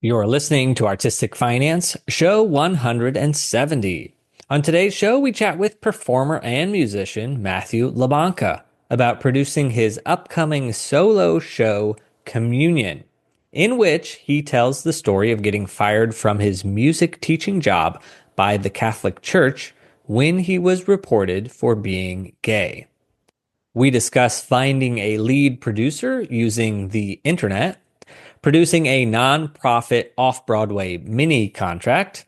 You're listening to Artistic Finance, show 170. On today's show, we chat with performer and musician Matthew LaBanca about producing his upcoming solo show, Communion, in which he tells the story of getting fired from his music teaching job by the Catholic Church when he was reported for being gay. We discuss finding a lead producer using the internet, producing a nonprofit off-Broadway mini contract.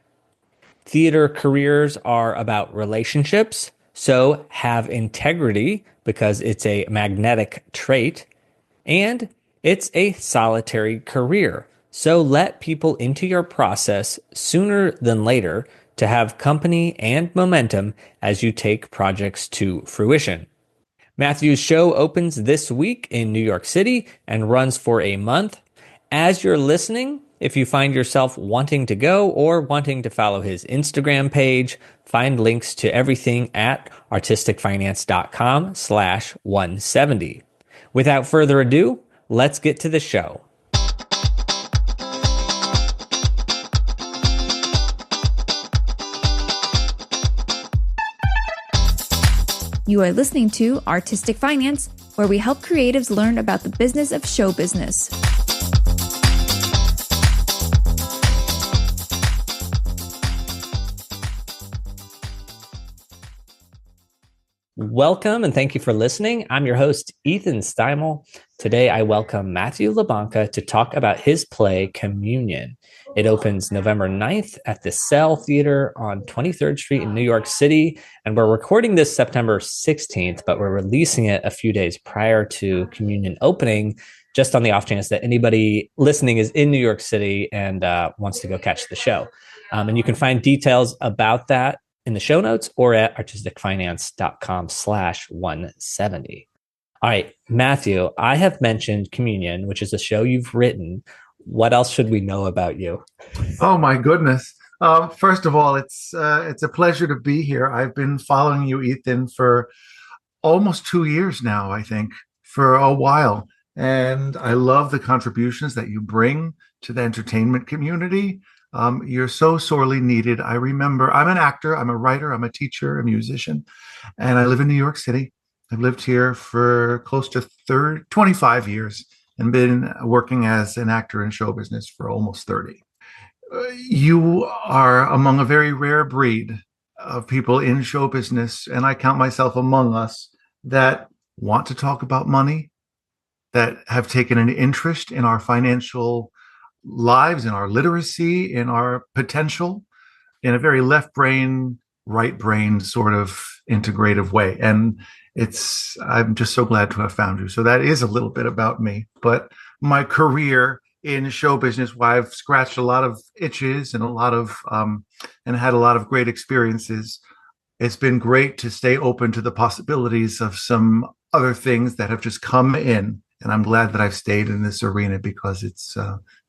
Theater careers are about relationships, so have integrity because it's a magnetic trait. And it's a solitary career, so let people into your process sooner than later to have company and momentum as you take projects to fruition. Matthew's show opens this week in New York City and runs for a month. As you're listening, if you find yourself wanting to go or wanting to follow his Instagram page, find links to everything at artisticfinance.com/170. Without further ado, let's get to the show. You are listening to Artistic Finance, where we help creatives learn about the business of show business. Welcome and thank you for listening. I'm your host, Ethan Steimel. Today, I welcome Matthew LaBanca to talk about his play, Communion. It opens November 9th at the Cell Theater on 23rd Street in New York City. And we're recording this September 16th, but we're releasing it a few days prior to Communion opening, just on the off chance that anybody listening is in New York City and wants to go catch the show. And you can find details about that in the show notes or at artisticfinance.com/170. All right, Matthew, I have mentioned Communion, which is a show you've written. What else should we know about you? Oh my goodness. First of all, it's a pleasure to be here. I've been following you, Ethan, for almost 2 years now, I think, for a while. And I love the contributions that you bring to the entertainment community. You're so sorely needed. I remember I'm an actor, I'm a writer, I'm a teacher, a musician, and I live in New York City. I've lived here for close to 25 years and been working as an actor in show business for almost 30. You are among a very rare breed of people in show business, and I count myself among us, that want to talk about money, that have taken an interest in our financial lives, in our literacy, in our potential, in a very left brain, right brain sort of integrative way. And I'm just so glad to have found you. So that is a little bit about me. But my career in show business, where I've scratched a lot of itches and and had a lot of great experiences, it's been great to stay open to the possibilities of some other things that have just come in. And I'm glad that I've stayed in this arena because it's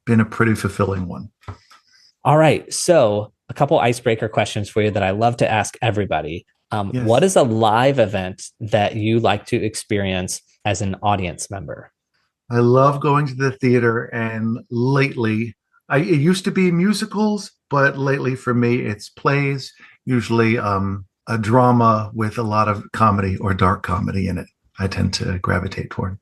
been a pretty fulfilling one. All right. So a couple icebreaker questions for you that I love to ask everybody. Yes. What is a live event that you like to experience as an audience member? I love going to the theater, and lately, it used to be musicals, but lately for me, it's plays, usually a drama with a lot of comedy or dark comedy in it. I tend to gravitate toward.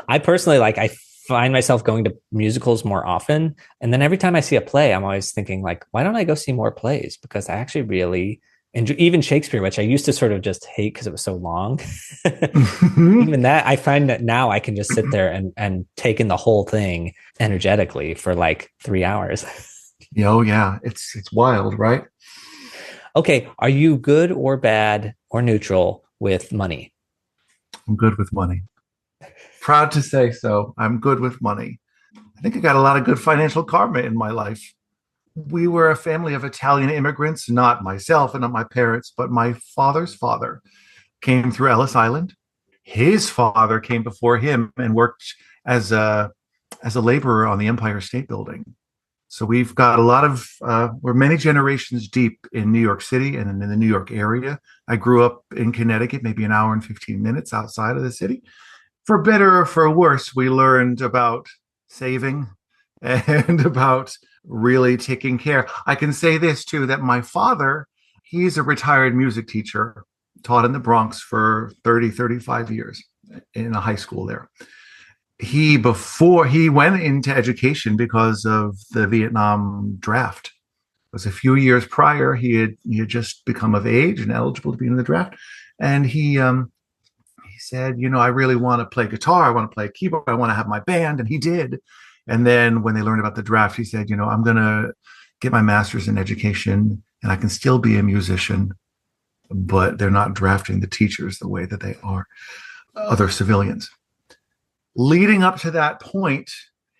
I personally I find myself going to musicals more often. And then every time I see a play, I'm always thinking why don't I go see more plays? Because I actually really enjoy even Shakespeare, which I used to sort of just hate because it was so long. Even that, I find that now I can just sit there and take in the whole thing energetically for 3 hours. Oh yeah, it's wild, right? Okay. Are you good or bad or neutral with money? I'm good with money. Proud to say so. I'm good with money. I think I got a lot of good financial karma in my life. We were a family of Italian immigrants, not myself and not my parents, but my father's father came through Ellis Island. His father came before him and worked as a laborer on the Empire State Building. So we've got a lot of, we're many generations deep in New York City and in the New York area. I grew up in Connecticut, maybe an hour and 15 minutes outside of the city. For better or for worse, we learned about saving and about really taking care. I can say this too, that my father, he's a retired music teacher, taught in the Bronx for 30, 35 years in a high school there. Before he went into education because of the Vietnam draft. It was a few years prior. He had just become of age and eligible to be in the draft. And he said, I really want to play guitar. I want to play keyboard. I want to have my band. And he did. And then when they learned about the draft, he said, I'm going to get my master's in education and I can still be a musician, but they're not drafting the teachers the way that they are other civilians. Leading up to that point,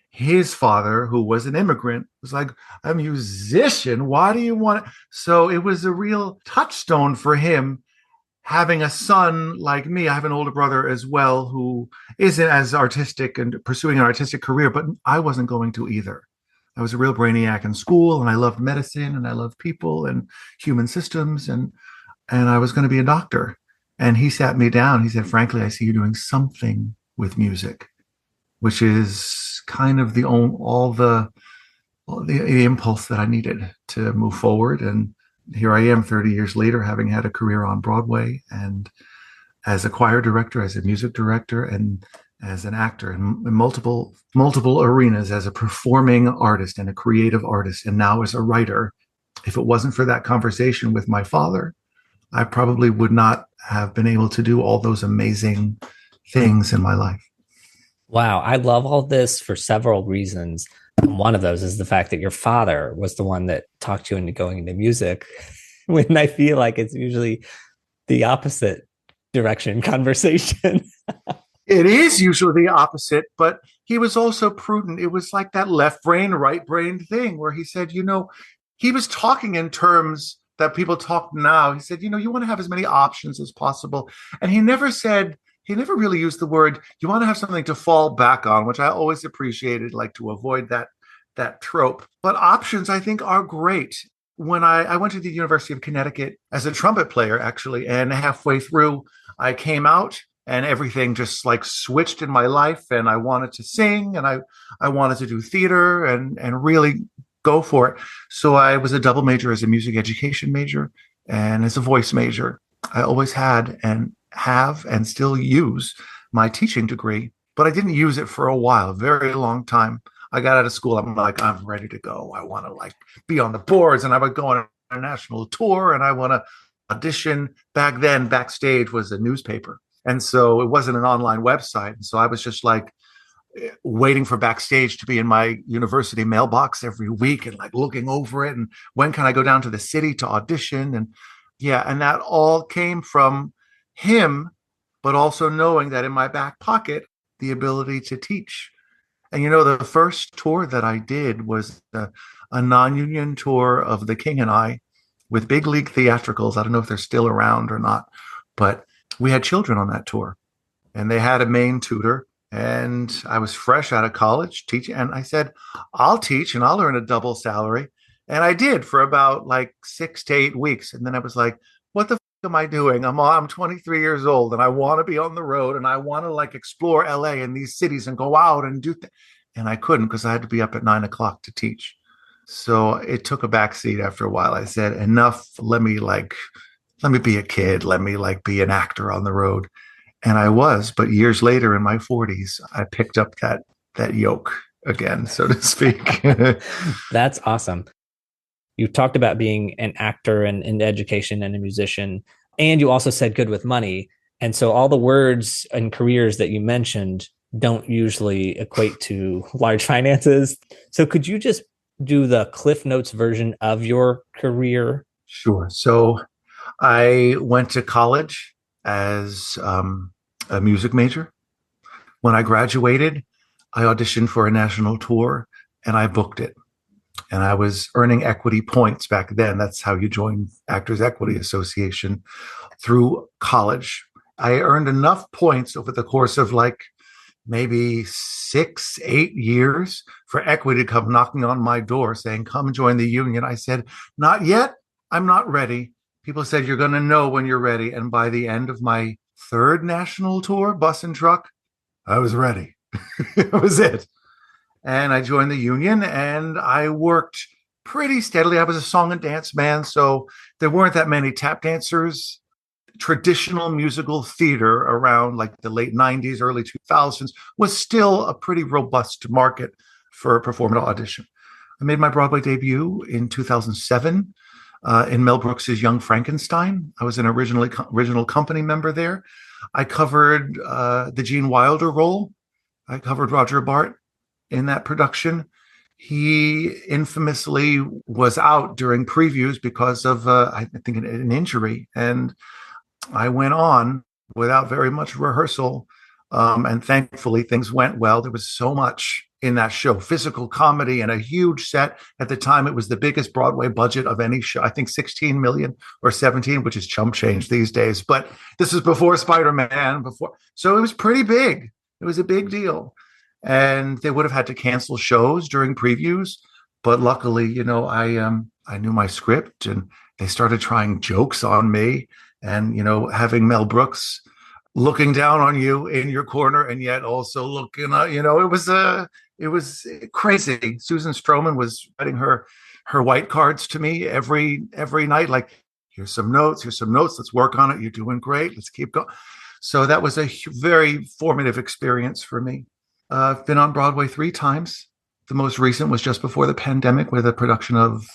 his father, who was an immigrant, was like, a musician? Why do you want it? So it was a real touchstone for him having a son like me. I have an older brother as well who isn't as artistic and pursuing an artistic career, but I wasn't going to either. I was a real brainiac in school and I loved medicine and I loved people and human systems and I was going to be a doctor. And he sat me down. He said, frankly, I see you doing something with music, which is kind of the impulse that I needed to move forward. And here I am 30 years later, having had a career on Broadway and as a choir director, as a music director, and as an actor in multiple arenas, as a performing artist and a creative artist, and now as a writer. If it wasn't for that conversation with my father, I probably would not have been able to do all those amazing things in my life. Wow, I love all this for several reasons. One of those is the fact that your father was the one that talked you into going into music, when I feel like it's usually the opposite direction conversation. It is usually the opposite, but he was also prudent. It was like that left brain, right brain thing where he said, he was talking in terms that people talk now. He said, you want to have as many options as possible. And he never really used the word, you want to have something to fall back on, which I always appreciated, like to avoid that trope. But options, I think, are great. When I went to the University of Connecticut as a trumpet player, actually, and halfway through, I came out and everything just like switched in my life. And I wanted to sing and I wanted to do theater and really go for it. So I was a double major as a music education major and as a voice major. I always had and have and still use my teaching degree, but I didn't use it for a while, a very long time. I got out of school. I'm like, I'm ready to go. I want to be on the boards, and I would go on a national tour and I want to audition. Back then, Backstage was a newspaper. And so it wasn't an online website. And so I was just waiting for Backstage to be in my university mailbox every week and looking over it. And when can I go down to the city to audition? And and that all came from him, but also knowing that in my back pocket, the ability to teach. And the first tour that I did was a non-union tour of The King and I with big league theatricals. I don't know if they're still around or not, but we had children on that tour and they had a main tutor. And I was fresh out of college teaching. And I said, I'll teach and I'll earn a double salary. And I did for about 6 to 8 weeks. And then I was like, what the am I doing? I'm 23 years old and I want to be on the road and I want to explore LA and these cities and go out and do and I couldn't because I had to be up at 9 o'clock to teach. So it took a backseat after a while. I said, enough. Let me be a kid. Let me be an actor on the road. And I was, but years later in my 40s, I picked up that yoke again, so to speak. That's awesome. You talked about being an actor and in education and a musician, and you also said good with money. And so all the words and careers that you mentioned don't usually equate to large finances. So could you just do the Cliff Notes version of your career? Sure. So I went to college as a music major. When I graduated, I auditioned for a national tour and I booked it. And I was earning equity points back then. That's how you join Actors Equity Association through college. I earned enough points over the course of maybe 6, 8 years for equity to come knocking on my door saying, come join the union. I said, not yet. I'm not ready. People said, you're going to know when you're ready. And by the end of my third national tour, bus and truck, I was ready. That was it. and I joined the union, and I worked pretty steadily. I was a song and dance man, so there weren't that many tap dancers. Traditional musical theater around like the late 90s, early 2000s was still a pretty robust market for a performance audition. I made my Broadway debut in 2007 in Mel Brooks's Young Frankenstein. I was an original company member there. I covered the Gene Wilder role. I covered Roger Bart in that production. He infamously was out during previews because of, I think, an injury. And I went on without very much rehearsal. And thankfully, things went well. There was so much in that show, physical comedy and a huge set. At the time, it was the biggest Broadway budget of any show. I think 16 million or 17, which is chump change these days. But this was before Spider-Man, so it was pretty big. It was a big deal. And they would have had to cancel shows during previews. But luckily, I knew my script, and they started trying jokes on me. And, having Mel Brooks looking down on you in your corner and yet also looking at, it was crazy. Susan Stroman was writing her white cards to me every night, like, here's some notes, let's work on it. You're doing great. Let's keep going. So that was a very formative experience for me. I've been on Broadway 3 times. The most recent was just before the pandemic with a production of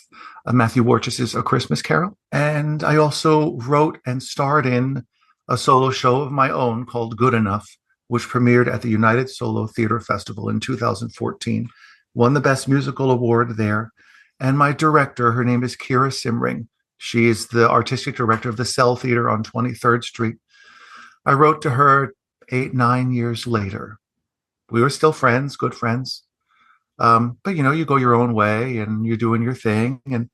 Matthew Warchis's A Christmas Carol. And I also wrote and starred in a solo show of my own called Good Enough, which premiered at the United Solo Theater Festival in 2014, won the Best Musical Award there. And my director, her name is Kira Simring. She is the artistic director of the Cell Theater on 23rd Street. I wrote to her 8-9 years later. We were still friends, good friends. But, you go your own way and you're doing your thing. And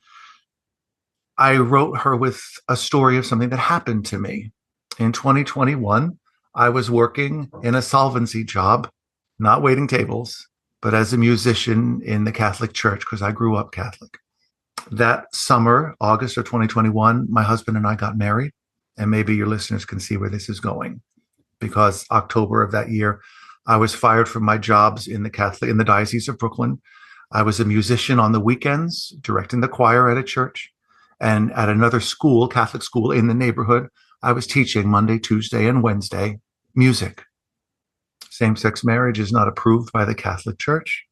I wrote her with a story of something that happened to me. In 2021, I was working in a solvency job, not waiting tables, but as a musician in the Catholic Church, because I grew up Catholic. That summer, August of 2021, my husband and I got married. And maybe your listeners can see where this is going, because October of that year, I was fired from my jobs in the Diocese of Brooklyn. I was a musician on the weekends, directing the choir at a church, and at another school, Catholic school in the neighborhood, I was teaching Monday, Tuesday, and Wednesday music. Same-sex marriage is not approved by the Catholic Church,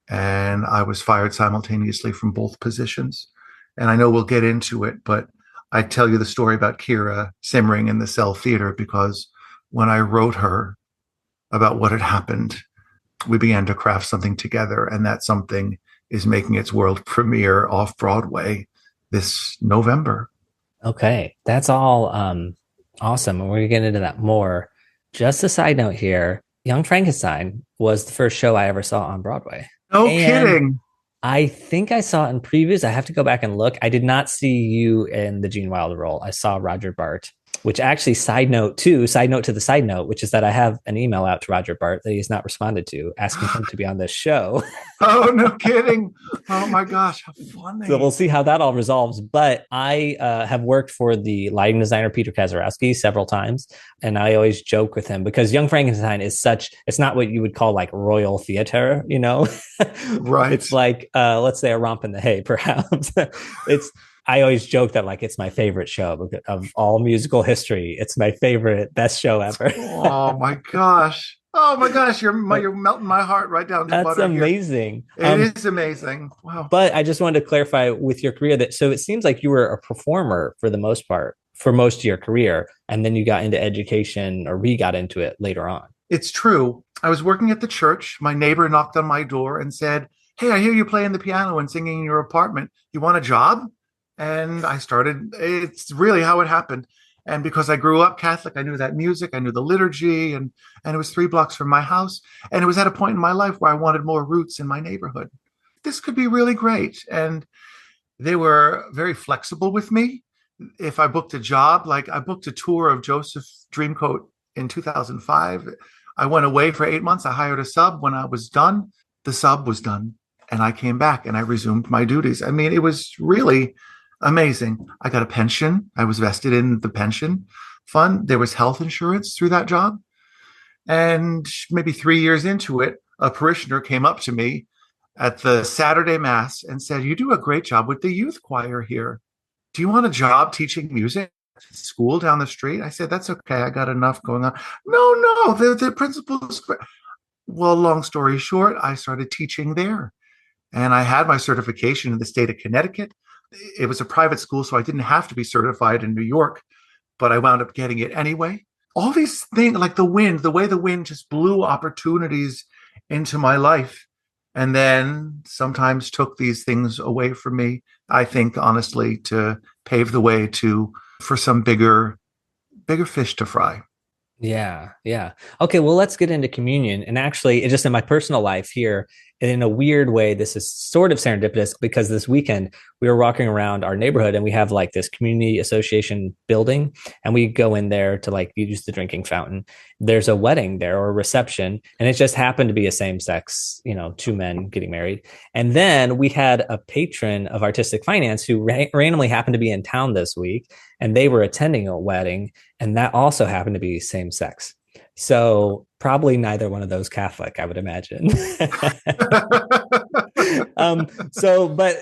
and I was fired simultaneously from both positions. And I know we'll get into it, but I tell you the story about Kira Simring in the Cell Theater because when I wrote her about what had happened, we began to craft something together, and that something is making its world premiere off-Broadway this November. Okay, that's all awesome. And we're going to get into that more. Just a side note here, Young Frankenstein was the first show I ever saw on Broadway. No kidding. I think I saw it in previews. I have to go back and look. I did not see you in the Gene Wilder role. I saw Roger Bart, which actually, side note to the side note, which is that I have an email out to Roger Bart that he's not responded to, asking him to be on this show. Oh, no kidding. Oh my gosh, how funny. So we'll see how that all resolves. But I have worked for the lighting designer, Peter Kazarowski, several times. And I always joke with him because Young Frankenstein is it's not what you would call like royal theater, Right. It's like, let's say a romp in the hay, perhaps. I always joke that like it's my favorite show of all musical history. It's my favorite, best show ever. Oh my gosh. You're melting my heart right down to That's butter. Amazing. It is amazing. Wow. But I just wanted to clarify with your career so it seems like you were a performer for the most part for most of your career, and then you got into education or got into it later on. It's true. I was working at the church. My neighbor knocked on my door and said, "Hey, I hear you playing the piano and singing in your apartment. You want a job?" And I started. It's really how it happened. And because I grew up Catholic, I knew that music, I knew the liturgy, and it was 3 blocks from my house. And it was at a point in my life where I wanted more roots in my neighborhood. This could be really great. And they were very flexible with me. If I booked a job, like I booked a tour of Joseph Dreamcoat in 2005. I went away for 8 months. I hired a sub. When I was done, the sub was done. And I came back and I resumed my duties. I mean, it was really amazing. I got a pension. I was vested in the pension fund. There was health insurance through that job. And maybe 3 years into it, a parishioner came up to me at the Saturday Mass and said, "You do a great job with the youth choir here. Do you want a job teaching music at school down the street?" I said, "That's okay. I got enough going on." No, no, the principal's. Well, long story short, I started teaching there. And I had my certification in the state of Connecticut. It was a private school, so I didn't have to be certified in New York, but I wound up getting it anyway. All these things, like the way the wind just blew opportunities into my life, and then sometimes took these things away from me, I think, honestly, to pave the way for some bigger fish to fry. Yeah, yeah. Okay, well, let's get into communion. And actually, just in my personal life here, and in a weird way, this is sort of serendipitous because this weekend we were walking around our neighborhood and we have like this community association building, and we go in there to like use the drinking fountain. There's a wedding there or a reception, and it just happened to be a same sex, two men getting married. And then we had a patron of artistic finance who randomly happened to be in town this week, and they were attending a wedding, and that also happened to be same sex. So probably neither one of those Catholic, I would imagine. But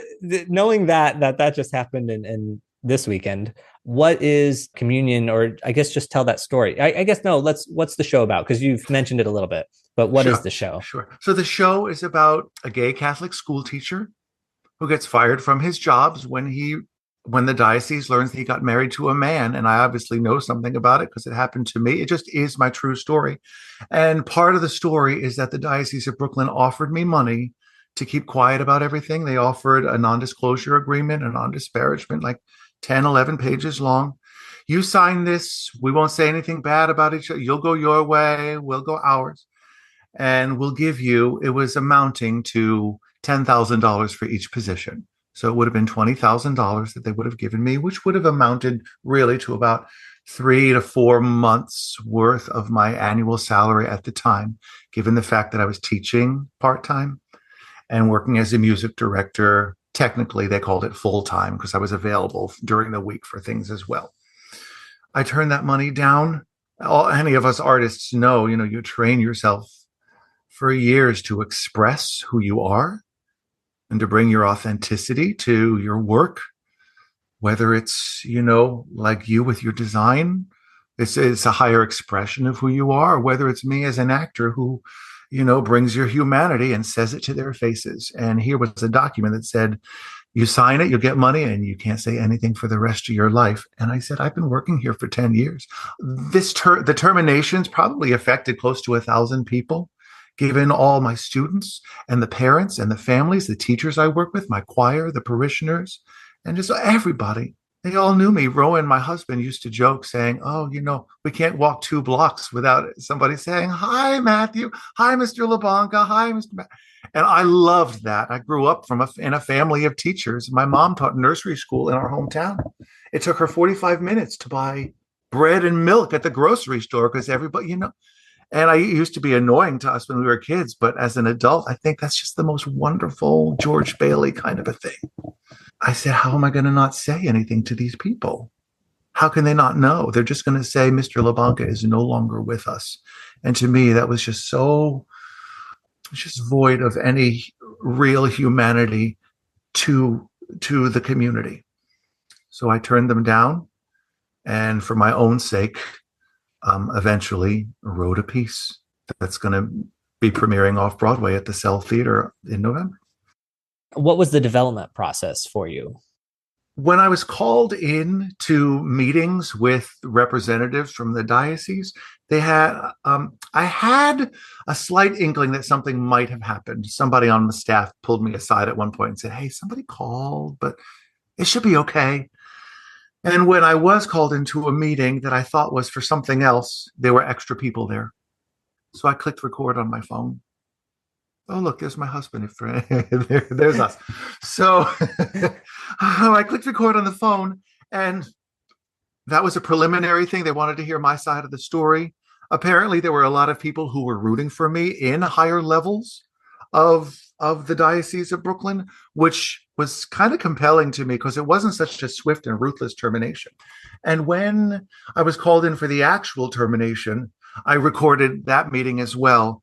knowing that just happened in this weekend, what is communion? Or I guess just tell that story. I guess no. What's the show about? Because you've mentioned it a little bit, but what is the show? Sure. So the show is about a gay Catholic school teacher who gets fired from his jobs when the diocese learns that he got married to a man. And I obviously know something about it because it happened to me. It just is my true story. And part of the story is that the Diocese of Brooklyn offered me money to keep quiet about everything. They offered a non-disclosure agreement, a non-disparagement, like 10, 11 pages long. You sign this, we won't say anything bad about each other. You'll go your way, we'll go ours. And we'll give you, it was amounting to $10,000 for each position. So it would have been $20,000 that they would have given me, which would have amounted really to about 3 to 4 months worth of my annual salary at the time, given the fact that I was teaching part-time and working as a music director. Technically, they called it full-time because I was available during the week for things as well. I turned that money down. Any of us artists know, you train yourself for years to express who you are and to bring your authenticity to your work, whether it's, like you with your design, it's a higher expression of who you are, or whether it's me as an actor who, brings your humanity and says it to their faces. And here was a document that said, you sign it, you'll get money, and you can't say anything for the rest of your life. And I said, I've been working here for 10 years. The terminations probably affected close to 1,000 people, given all my students and the parents and the families, the teachers I work with, my choir, the parishioners, and just everybody. They all knew me. Rowan, my husband, used to joke saying, "Oh, we can't walk 2 blocks without somebody saying, 'Hi, Matthew. Hi, Mr. LaBanca. Hi, Mr. And I loved that. I grew up in a family of teachers. My mom taught nursery school in our hometown. It took her 45 minutes to buy bread and milk at the grocery store because everybody, and I used to be annoying to us when we were kids, but as an adult, I think that's just the most wonderful George Bailey kind of a thing. I said, how am I going to not say anything to these people? How can they not know? They're just going to say Mr. LaBanca is no longer with us. And to me, that was just just void of any real humanity to the community. So I turned them down. And for my own sake, eventually wrote a piece that's going to be premiering off-Broadway at the Cell Theater in November. What was the development process for you? When I was called in to meetings with representatives from the diocese, I had a slight inkling that something might have happened. Somebody on the staff pulled me aside at one point and said, "Hey, somebody called, but it should be okay." And when I was called into a meeting that I thought was for something else, there were extra people there. So I clicked record on my phone. Oh, look, there's my husband. There's us. So I clicked record on the phone, and that was a preliminary thing. They wanted to hear my side of the story. Apparently, there were a lot of people who were rooting for me in higher levels of the Diocese of Brooklyn, which was kind of compelling to me because it wasn't such a swift and ruthless termination. And when I was called in for the actual termination, I recorded that meeting as well.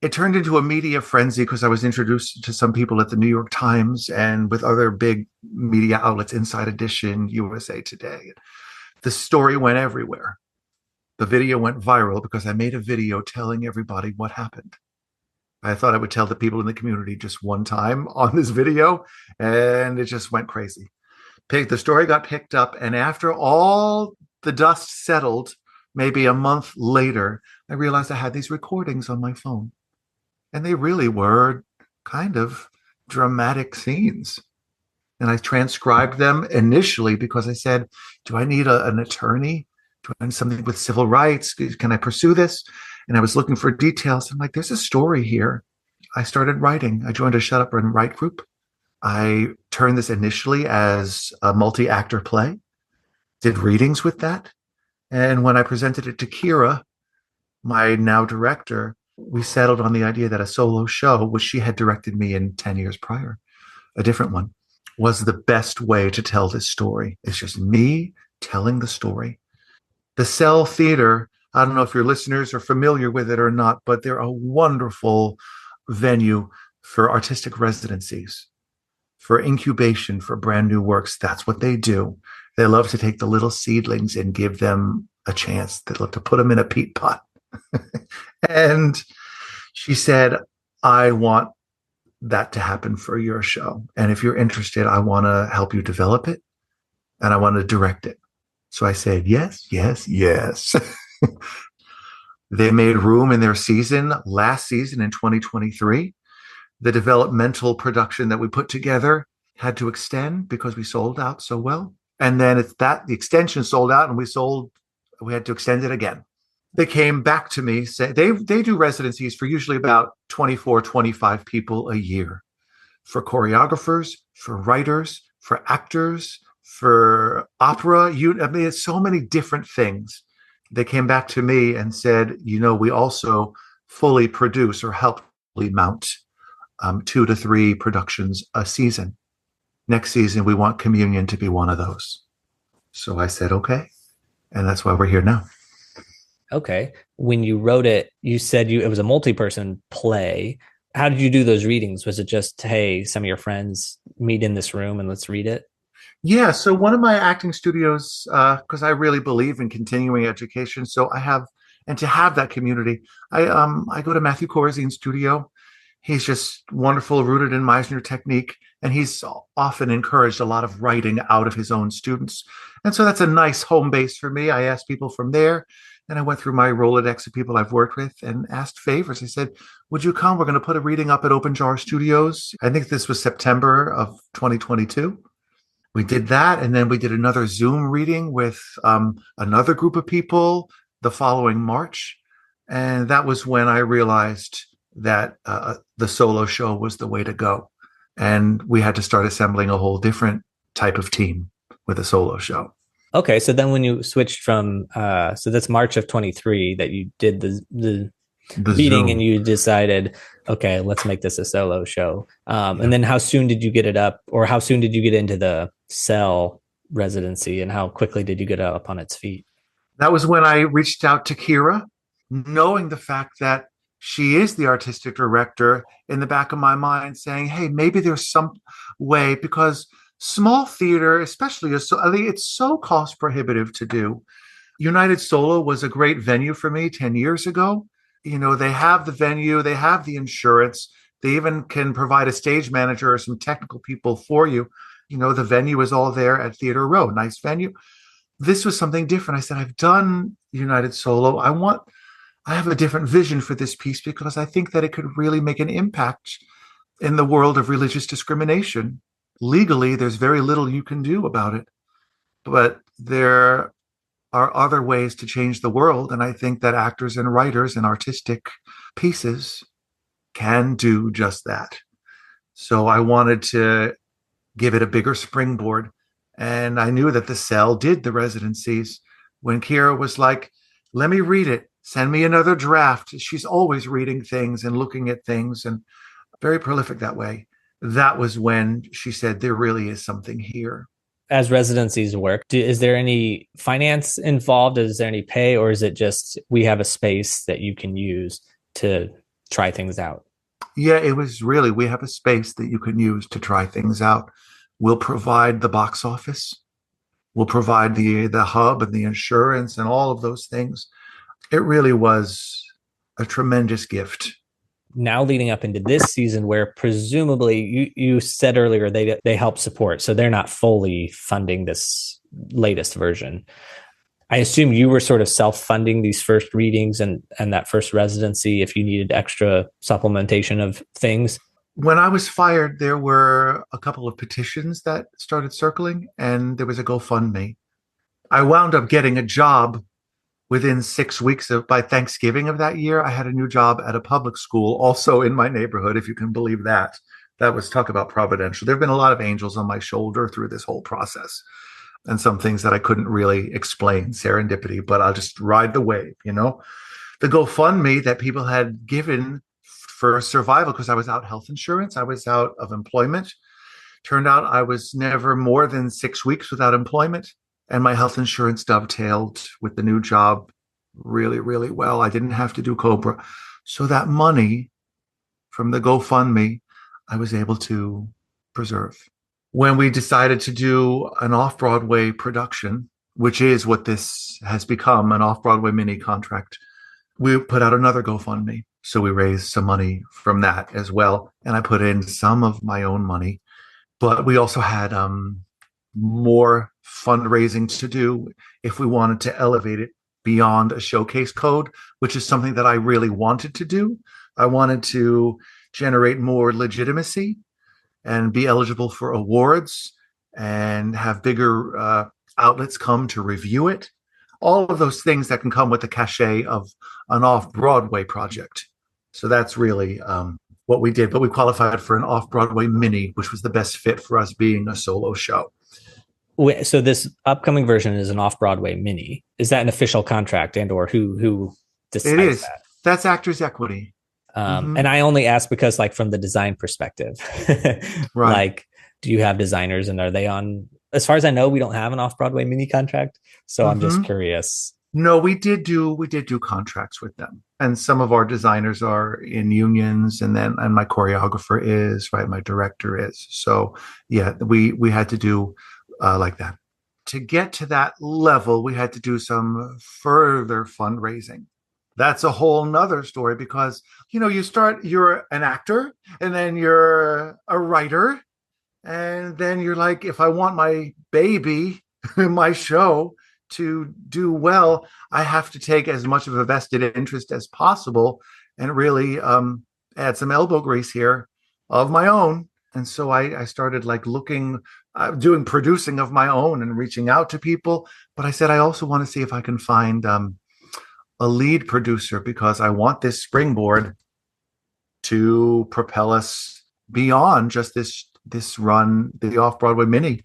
it turned into a media frenzy because I was introduced to some people at the New York Times and with other big media outlets, Inside Edition, USA Today. The story went everywhere. The video went viral because I made a video telling everybody what happened. I thought I would tell the people in the community just one time on this video, and it just went crazy. The story got picked up, and after all the dust settled, maybe a month later, I realized I had these recordings on my phone. And they really were kind of dramatic scenes. And I transcribed them initially because I said, do I need an attorney? Do I need something with civil rights? Can I pursue this? And I was looking for details. I'm like, there's a story here. I started writing. I joined a Shut Up and Write group. I turned this initially as a multi-actor play, did readings with that. And when I presented it to Kira, my now director, we settled on the idea that a solo show, which she had directed me in 10 years prior, a different one, was the best way to tell this story. It's just me telling the story. The Cell Theater, I don't know if your listeners are familiar with it or not, but they're a wonderful venue for artistic residencies, for incubation, for brand new works. That's what they do. They love to take the little seedlings and give them a chance. They love to put them in a peat pot. And she said, I want that to happen for your show. And if you're interested, I want to help you develop it and I want to direct it. So I said, yes, yes, yes. They made room in their season, last season in 2023. The developmental production that we put together had to extend because we sold out so well. And then the extension sold out and we had to extend it again. They came back to me, say they do residencies for usually about 24, 25 people a year, for choreographers, for writers, for actors, for opera. It's so many different things. They came back to me and said, we also fully produce or help mount 2 to 3 productions a season. Next season, we want Communion to be one of those. So I said, okay. And that's why we're here now. Okay. When you wrote it, you said it was a multi-person play. How did you do those readings? Was it just, hey, some of your friends meet in this room and let's read it? Yeah. So one of my acting studios, because I really believe in continuing education. So to have that community, I go to Matthew Korzine's studio. He's just wonderful, rooted in Meisner technique. And he's often encouraged a lot of writing out of his own students. And so that's a nice home base for me. I asked people from there. And I went through my Rolodex of people I've worked with and asked favors. I said, would you come? We're going to put a reading up at Open Jar Studios. I think this was September of 2022. We did that. And then we did another Zoom reading with another group of people the following March. And that was when I realized that the solo show was the way to go. And we had to start assembling a whole different type of team with a solo show. Okay, so then when you switched from, so that's March of 23 that you did the reading Zoom. And you decided, okay, let's make this a solo show. And then how soon did you get it up, or how soon did you get into the Cell residency, and how quickly did you get up on its feet? That was when I reached out to Kira, knowing the fact that she is the artistic director, in the back of my mind saying, hey, maybe there's some way, because small theater, especially, it's so cost prohibitive to do. United Solo was a great venue for me 10 years ago. They have the venue, they have the insurance, they even can provide a stage manager or some technical people for you. The venue is all there at Theater Row, nice venue. This was something different. I said, I've done United Solo. I have a different vision for this piece because I think that it could really make an impact in the world of religious discrimination. Legally, there's very little you can do about it, but there are other ways to change the world. And I think that actors and writers and artistic pieces can do just that. So I wanted to give it a bigger springboard. And I knew that the Cell did the residencies. When Kira was like, let me read it, send me another draft. She's always reading things and looking at things and very prolific that way. That was when she said, there really is something here. As residencies work, is there any finance involved? Is there any pay, or is it just we have a space that you can use to try things out. Yeah, it was really, we have a space that you can use to try things out. We'll provide the box office. We'll provide the hub and the insurance and all of those things. It really was a tremendous gift. Now leading up into this season where presumably you said earlier they help support, so they're not fully funding this latest version. I assume you were sort of self-funding these first readings and that first residency if you needed extra supplementation of things. When I was fired, there were a couple of petitions that started circling, and there was a GoFundMe. I wound up getting a job within 6 weeks by Thanksgiving of that year. I had a new job at a public school, also in my neighborhood, if you can believe that. That was, talk about providential. There have been a lot of angels on my shoulder through this whole process, and some things that I couldn't really explain, serendipity, but I'll just ride the wave, The GoFundMe that people had given for survival, because I was out health insurance, I was out of employment. Turned out I was never more than 6 weeks without employment, and my health insurance dovetailed with the new job really, really well. I didn't have to do COBRA. So that money from the GoFundMe, I was able to preserve. When we decided to do an off-Broadway production, which is what this has become, an off-Broadway mini contract, we put out another GoFundMe. So we raised some money from that as well. And I put in some of my own money. But we also had more fundraising to do if we wanted to elevate it beyond a showcase code, which is something that I really wanted to do. I wanted to generate more legitimacy and be eligible for awards and have bigger outlets come to review it. All of those things that can come with the cachet of an off-Broadway project. So that's really what we did. But we qualified for an off-Broadway mini, which was the best fit for us being a solo show. So this upcoming version is an off-Broadway mini. Is that an official contract, and or who decides it is that? That's Actors Equity. And I only ask because, like, from the design perspective, right. Like, do you have designers, and are they on? As far as I know, we don't have an off-Broadway mini contract, so I'm just curious. No, we did do contracts with them, and some of our designers are in unions, and my choreographer is, right, my director is. So yeah, we had to do like that. To get to that level, we had to do some further fundraising. That's a whole nother story, because you're an actor, and then you're a writer, and then you're like, if I want my baby, my show to do well, I have to take as much of a vested interest as possible and really add some elbow grease here of my own. And so I started like looking, doing producing of my own and reaching out to people. But I said, I also want to see if I can find a lead producer, because I want this springboard to propel us beyond just this run, the off-Broadway mini.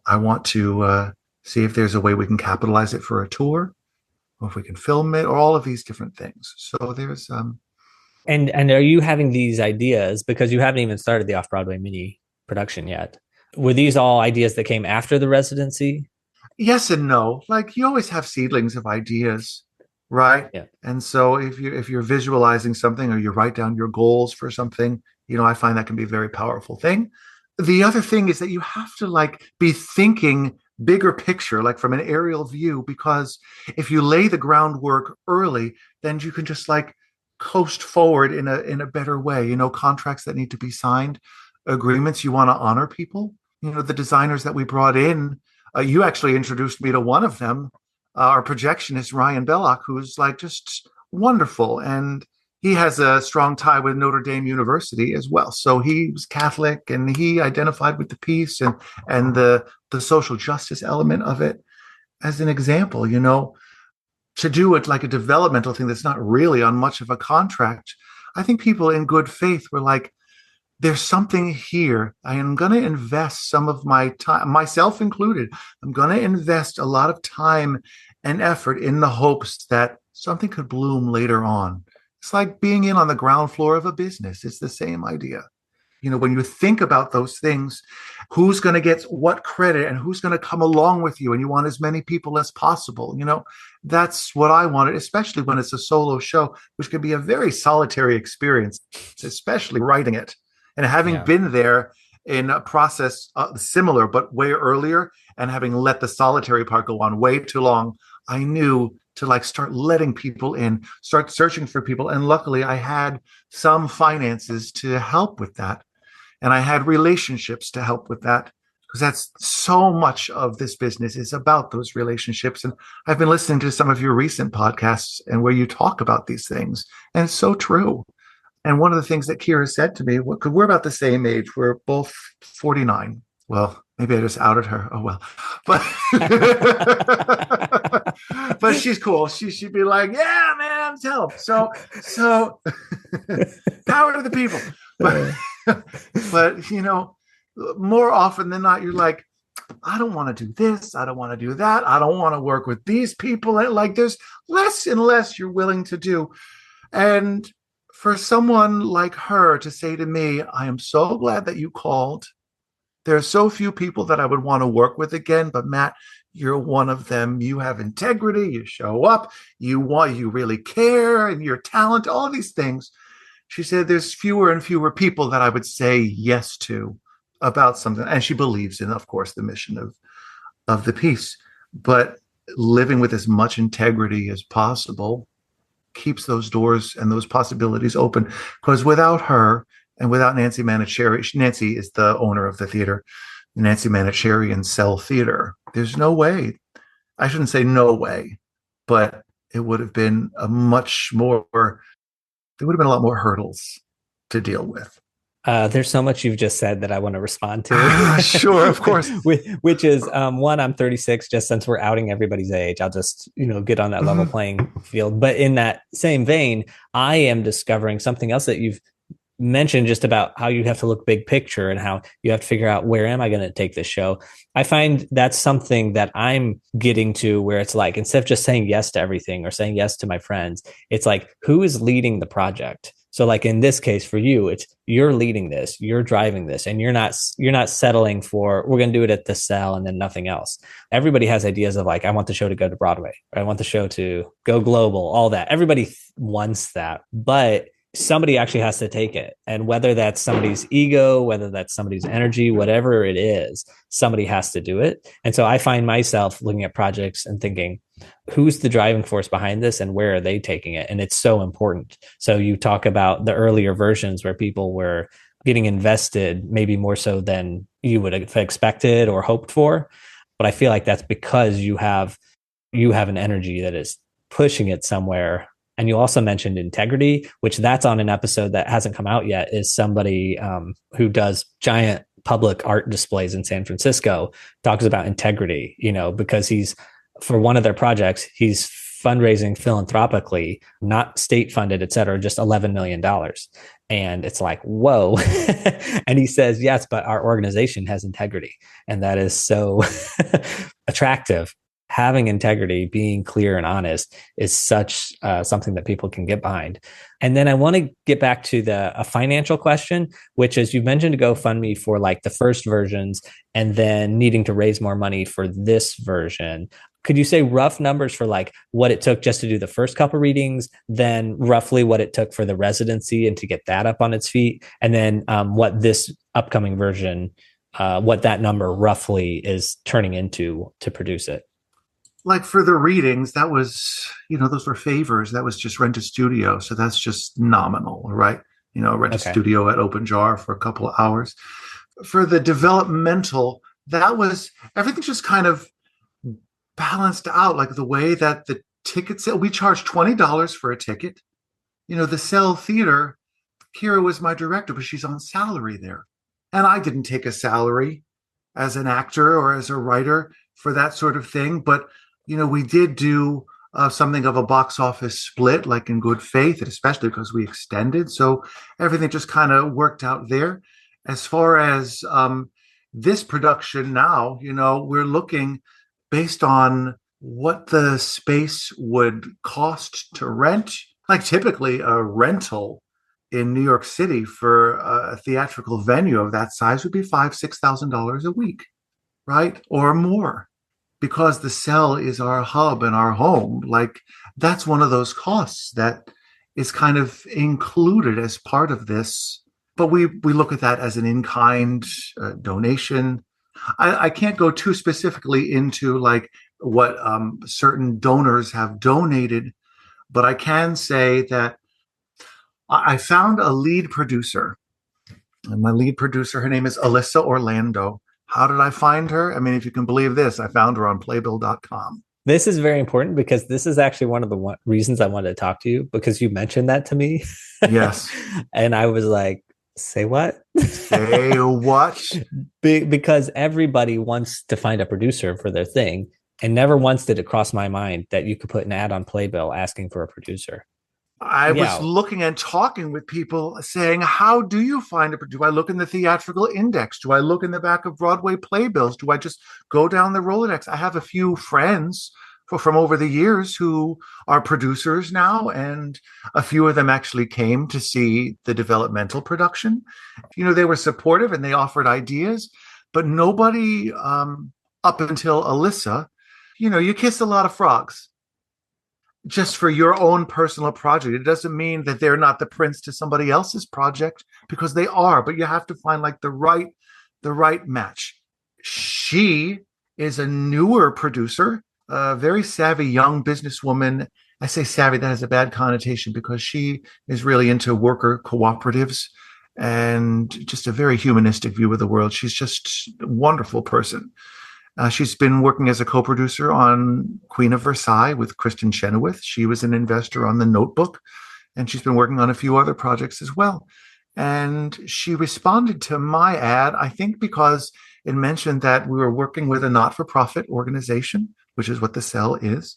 I want to see if there's a way we can capitalize it for a tour, or if we can film it, or all of these different things. So there's And are you having these ideas, because you haven't even started the off-Broadway mini production yet? Were these all ideas that came after the residency? Yes and no. Like, you always have seedlings of ideas, right? Yeah. And so if you're visualizing something, or you write down your goals for something, I find that can be a very powerful thing. The other thing is that you have to like be thinking bigger picture, like from an aerial view, because if you lay the groundwork early, then you can just like coast forward in a better way. Contracts that need to be signed, agreements, you want to honor people. The designers that we brought in, you actually introduced me to one of them, our projectionist Ryan Belloc, who's like just wonderful, and he has a strong tie with Notre Dame University as well. So he was Catholic, and he identified with the piece and the social justice element of it as an example, to do it like a developmental thing that's not really on much of a contract. I think people in good faith were like, there's something here. I am going to invest some of my time, myself included. I'm going to invest a lot of time and effort in the hopes that something could bloom later on. It's like being in on the ground floor of a business. It's the same idea. When you think about those things, who's going to get what credit and who's going to come along with you, and you want as many people as possible. That's what I wanted, especially when it's a solo show, which can be a very solitary experience, especially writing it and having been there in a process similar but way earlier, and having let the solitary part go on way too long. I knew to start letting people in, start searching for people. And luckily I had some finances to help with that. And I had relationships to help with that, because that's so much of this business is about those relationships. And I've been listening to some of your recent podcasts and where you talk about these things, and it's so true. And one of the things that Kira said to me, because we're about the same age, we're both 49. Well, maybe I just outed her. Oh, well. But but she's cool. She'd be like, yeah, man, tell them. So power to the people. But more often than not, you're like, I don't want to do this. I don't want to do that. I don't want to work with these people. There's less and less you're willing to do. And for someone like her to say to me, I am so glad that you called. There are so few people that I would want to work with again, but Matt, you're one of them. You have integrity. You show up. You really care, and your talent, all of these things. She said there's fewer and fewer people that I would say yes to about something. And she believes in, of course, the mission of the piece. But living with as much integrity as possible keeps those doors and those possibilities open. Because without her and without Nancy Manicherry, Nancy is the owner of the theater, Nancy Manicherry and Cell Theater, there's no way. I shouldn't say no way, but it would have been there would have been a lot more hurdles to deal with. There's so much you've just said that I want to respond to. Sure, of course. Which is, one, I'm 36, just since we're outing everybody's age, I'll just, get on that level playing field. But in that same vein, I am discovering something else that you've mentioned, just about how you have to look big picture and how you have to figure out, where am I going to take this show? I find that's something that I'm getting to, where it's like, instead of just saying yes to everything or saying yes to my friends, it's like, who is leading the project? So like in this case for you, it's you're leading this, you're driving this, and you're not settling for, we're going to do it at the Cell and then nothing else. Everybody has ideas of like, I want the show to go to Broadway, or I want the show to go global, all that. Everybody wants that, but somebody actually has to take it. And whether that's somebody's ego, whether that's somebody's energy, whatever it is, somebody has to do it. And so I find myself looking at projects and thinking, who's the driving force behind this and where are they taking it? And it's so important. So you talk about the earlier versions where people were getting invested, maybe more so than you would have expected or hoped for. But I feel like that's because you have an energy that is pushing it somewhere. And you also mentioned integrity, which that's on an episode that hasn't come out yet, is somebody who does giant public art displays in San Francisco, talks about integrity, because for one of their projects, he's fundraising philanthropically, not state funded, et cetera, just $11 million. And it's like, whoa. And he says, yes, but our organization has integrity. And that is so attractive. Having integrity, being clear and honest is such something that people can get behind. And then I want to get back to a financial question, which is, you mentioned a GoFundMe for like the first versions and then needing to raise more money for this version. Could you say rough numbers for like what it took just to do the first couple readings, then roughly what it took for the residency and to get that up on its feet, and then what this upcoming version, what that number roughly is turning into to produce it? Like for the readings, that was, those were favors. That was just rent a studio. So that's just nominal, right? Rent a studio at Open Jar for a couple of hours. For the developmental, that was, everything just kind of balanced out, like the way that the ticket sale, we charged $20 for a ticket. The Cell Theater, Kira was my director, but she's on salary there. And I didn't take a salary as an actor or as a writer for that sort of thing. But we did do something of a box office split, like in good faith, especially because we extended. So everything just kind of worked out there. As far as this production now, we're looking based on what the space would cost to rent. Like typically a rental in New York City for a theatrical venue of that size would be $5,000-$6,000 a week, right? Or more. Because the cell is our hub and our home, like that's one of those costs that is kind of included as part of this. But we look at that as an in-kind donation. I can't go too specifically into like what certain donors have donated, but I can say that I found a lead producer, and my lead producer, her name is Alissa Orlando. How did I find her? I mean, if you can believe this, I found her on playbill.com. This is very important because this is actually one of the reasons I wanted to talk to you, because you mentioned that to me. Yes. And I was like, say what? Say what? Because everybody wants to find a producer for their thing. And never once did it cross my mind that you could put an ad on Playbill asking for a producer. I was looking and talking with people saying, how do you find it? Do I look in the theatrical index? Do I look in the back of Broadway playbills? Do I just go down the Rolodex? I have a few friends from over the years who are producers now, and a few of them actually came to see the developmental production. You know, they were supportive and they offered ideas, but nobody up until Alissa, you know, you kiss a lot of frogs. Just for your own personal project. It doesn't mean that they're not the prince to somebody else's project, because they are, but you have to find like the right match. She is a newer producer, a very savvy young businesswoman. I say savvy, that has a bad connotation because she is really into worker cooperatives and just a very humanistic view of the world. She's just a wonderful person. She's been working as a co-producer on Queen of Versailles with Kristen Chenoweth. She was an investor on The Notebook, and she's been working on a few other projects as well. And she responded to my ad, I think because it mentioned that we were working with a not-for-profit organization, which is what the Cell is.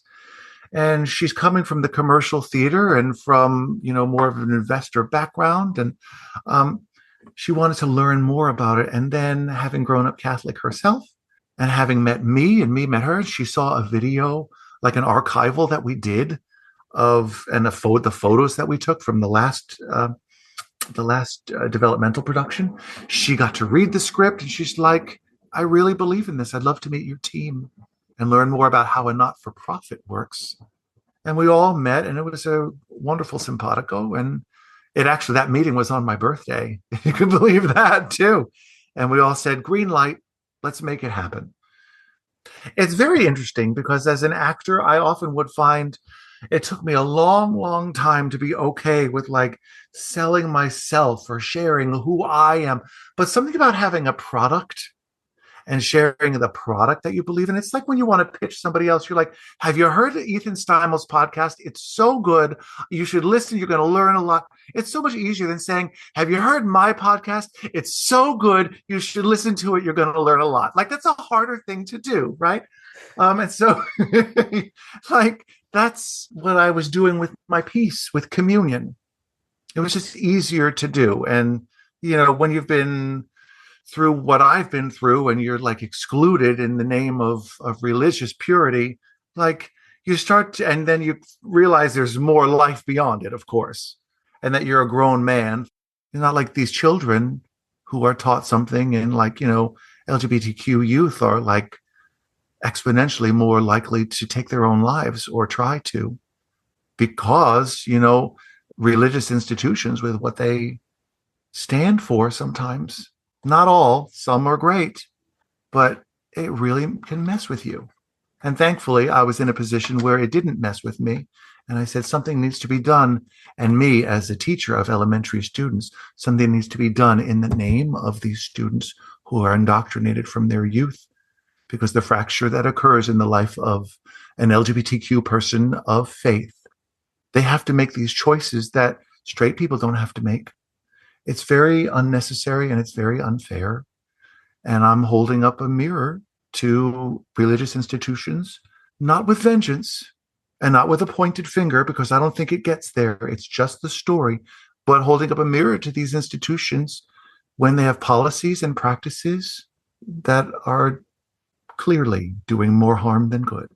And she's coming from the commercial theater and from, you know, more of an investor background. And she wanted to learn more about it. And then, having grown up Catholic herself, and having met me and me met her, she saw a video, like an archival that we did of, and the photos that we took from the last developmental production. She got to read the script and she's like, I really believe in this. I'd love to meet your team and learn more about how a not-for-profit works. And we all met, and it was a wonderful simpatico. And that meeting was on my birthday. You can believe that too. And we all said, green light. Let's make it happen. It's very interesting because as an actor, I often would find it took me a long, long time to be okay with like selling myself or sharing who I am. But something about having a product and sharing the product that you believe in. It's like when you want to pitch somebody else, you're like, have you heard Ethan Stimel's podcast? It's so good. You should listen. You're going to learn a lot. It's so much easier than saying, have you heard my podcast? It's so good. You should listen to it. You're going to learn a lot. Like, that's a harder thing to do, right? And so like, that's what I was doing with my piece, with Communion. It was just easier to do. And, you know, when you've been through what I've been through and you're like excluded in the name of religious purity, like you start to, and then you realize there's more life beyond it, of course, and that you're a grown man. You're not like these children who are taught something, and like, you know, LGBTQ youth are like exponentially more likely to take their own lives or try to, because, you know, religious institutions with what they stand for sometimes, not all, some are great, but it really can mess with you. And thankfully, I was in a position where it didn't mess with me. And I said, something needs to be done. And me, as a teacher of elementary students, something needs to be done in the name of these students who are indoctrinated from their youth. Because the fracture that occurs in the life of an LGBTQ person of faith, they have to make these choices that straight people don't have to make. It's very unnecessary and it's very unfair. And I'm holding up a mirror to religious institutions, not with vengeance and not with a pointed finger, because I don't think it gets there. It's just the story, but holding up a mirror to these institutions when they have policies and practices that are clearly doing more harm than good.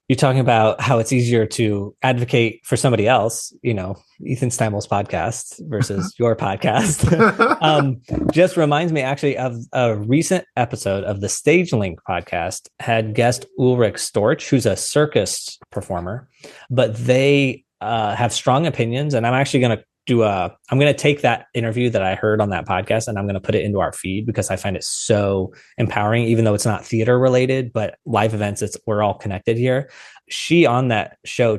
You're talking about how it's easier to advocate for somebody else, Ethan Stimel's podcast versus your podcast. Just reminds me actually of a recent episode of the Stage Link podcast had guest Ulrich Storch, who's a circus performer, but they have strong opinions. And I'm actually going to I'm going to take that interview that I heard on that podcast and I'm going to put it into our feed because I find it so empowering, even though it's not theater related, but live events, we're all connected here. She on that show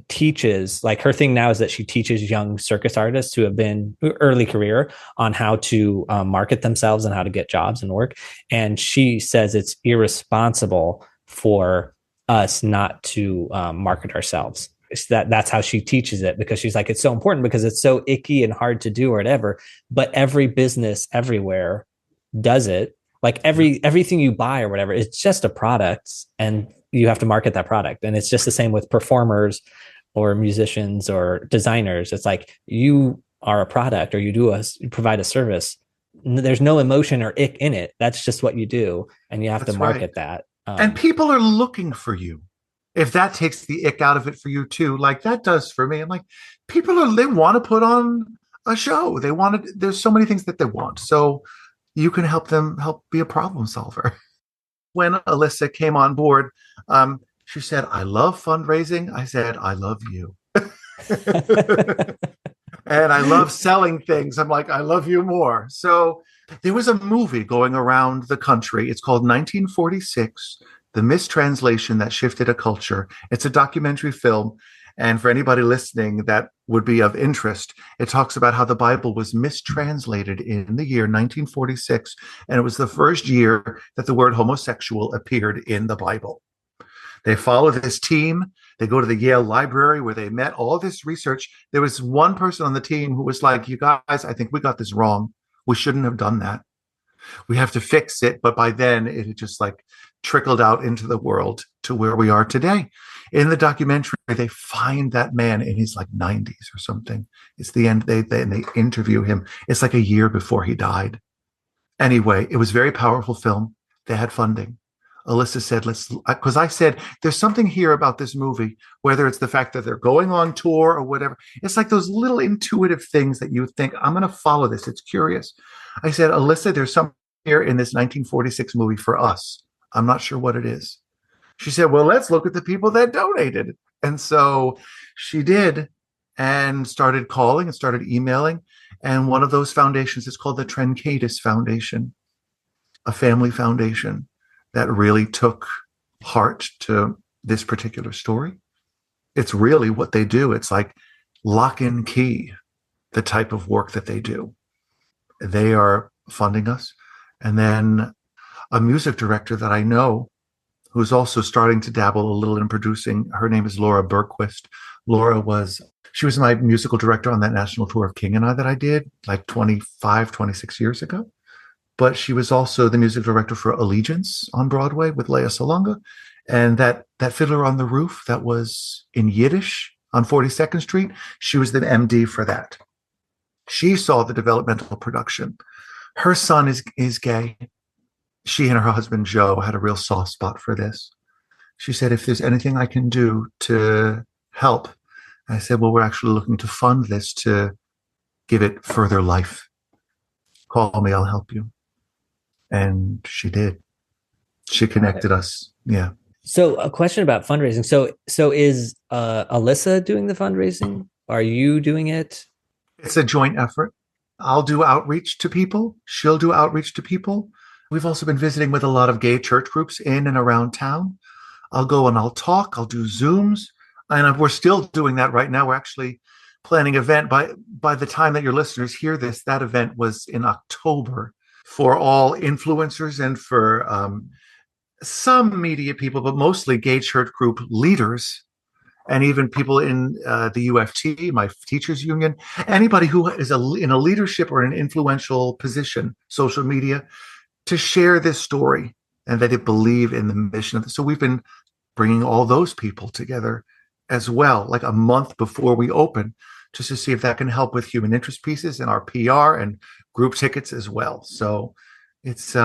teaches, like her thing now is that she teaches young circus artists who have been early career on how to market themselves and how to get jobs and work. And she says it's irresponsible for us not to market ourselves. That's how she teaches it, because she's like, it's so important because it's so icky and hard to do or whatever. But every business everywhere does it. Like everything you buy or whatever, it's just a product and you have to market that product. And it's just the same with performers or musicians or designers. It's like you are a product or you provide a service. There's no emotion or ick in it. That's just what you do. And you have to market that. And people are looking for you. If that takes the ick out of it for you too, like that does for me. I'm like, they want to put on a show. There's so many things that they want. So you can help be a problem solver. When Alissa came on board, she said, I love fundraising. I said, I love you. And I love selling things. I'm like, I love you more. So there was a movie going around the country. It's called 1946. The Mistranslation That Shifted a Culture. It's a documentary film. And for anybody listening that would be of interest, it talks about how the Bible was mistranslated in the year 1946. And it was the first year that the word homosexual appeared in the Bible. They follow this team. They go to the Yale Library where they met all this research. There was one person on the team who was like, you guys, I think we got this wrong. We shouldn't have done that. We have to fix it. But by then it had just like trickled out into the world to where we are today. In the documentary, they find that man in his like 90s or something. It's the end. They interview him. It's like a year before he died. Anyway, it was a very powerful film. They had funding. Alissa said, because I said, there's something here about this movie, whether it's the fact that they're going on tour or whatever. It's like those little intuitive things that you think, I'm going to follow this. It's curious. I said, Alissa, there's something here in this 1946 movie for us. I'm not sure what it is. She said, well, let's look at the people that donated. And so she did and started calling and started emailing. And one of those foundations is called the Trencadis Foundation, a family foundation that really took heart to this particular story. It's really what they do. It's like lock and key, the type of work that they do. They are funding us. And then a music director that I know who's also starting to dabble a little in producing. Her name is Laura Bergquist. She was my musical director on that national tour of King and I that I did like 26 years ago. But she was also the music director for Allegiance on Broadway with Lea Salonga. And that Fiddler on the Roof that was in Yiddish on 42nd Street, she was the MD for that. She saw the developmental production. Her son is gay. She and her husband, Joe, had a real soft spot for this. She said, if there's anything I can do to help. I said, well, we're actually looking to fund this to give it further life. Call me, I'll help you. And she did. She connected us. Yeah. So a question about fundraising. So is Alissa doing the fundraising? Are you doing it? It's a joint effort. I'll do outreach to people. She'll do outreach to people. We've also been visiting with a lot of gay church groups in and around town. I'll go and I'll talk. I'll do Zooms. And we're still doing that right now. We're actually planning an event. By the time that your listeners hear this, that event was in October for all influencers and for some media people, but mostly gay church group leaders and even people in the UFT, my teachers union, anybody who is in a leadership or an influential position, social media, to share this story and that they believe in the mission of this. So we've been bringing all those people together as well, like a month before we open, just to see if that can help with human interest pieces and our PR and group tickets as well. So it's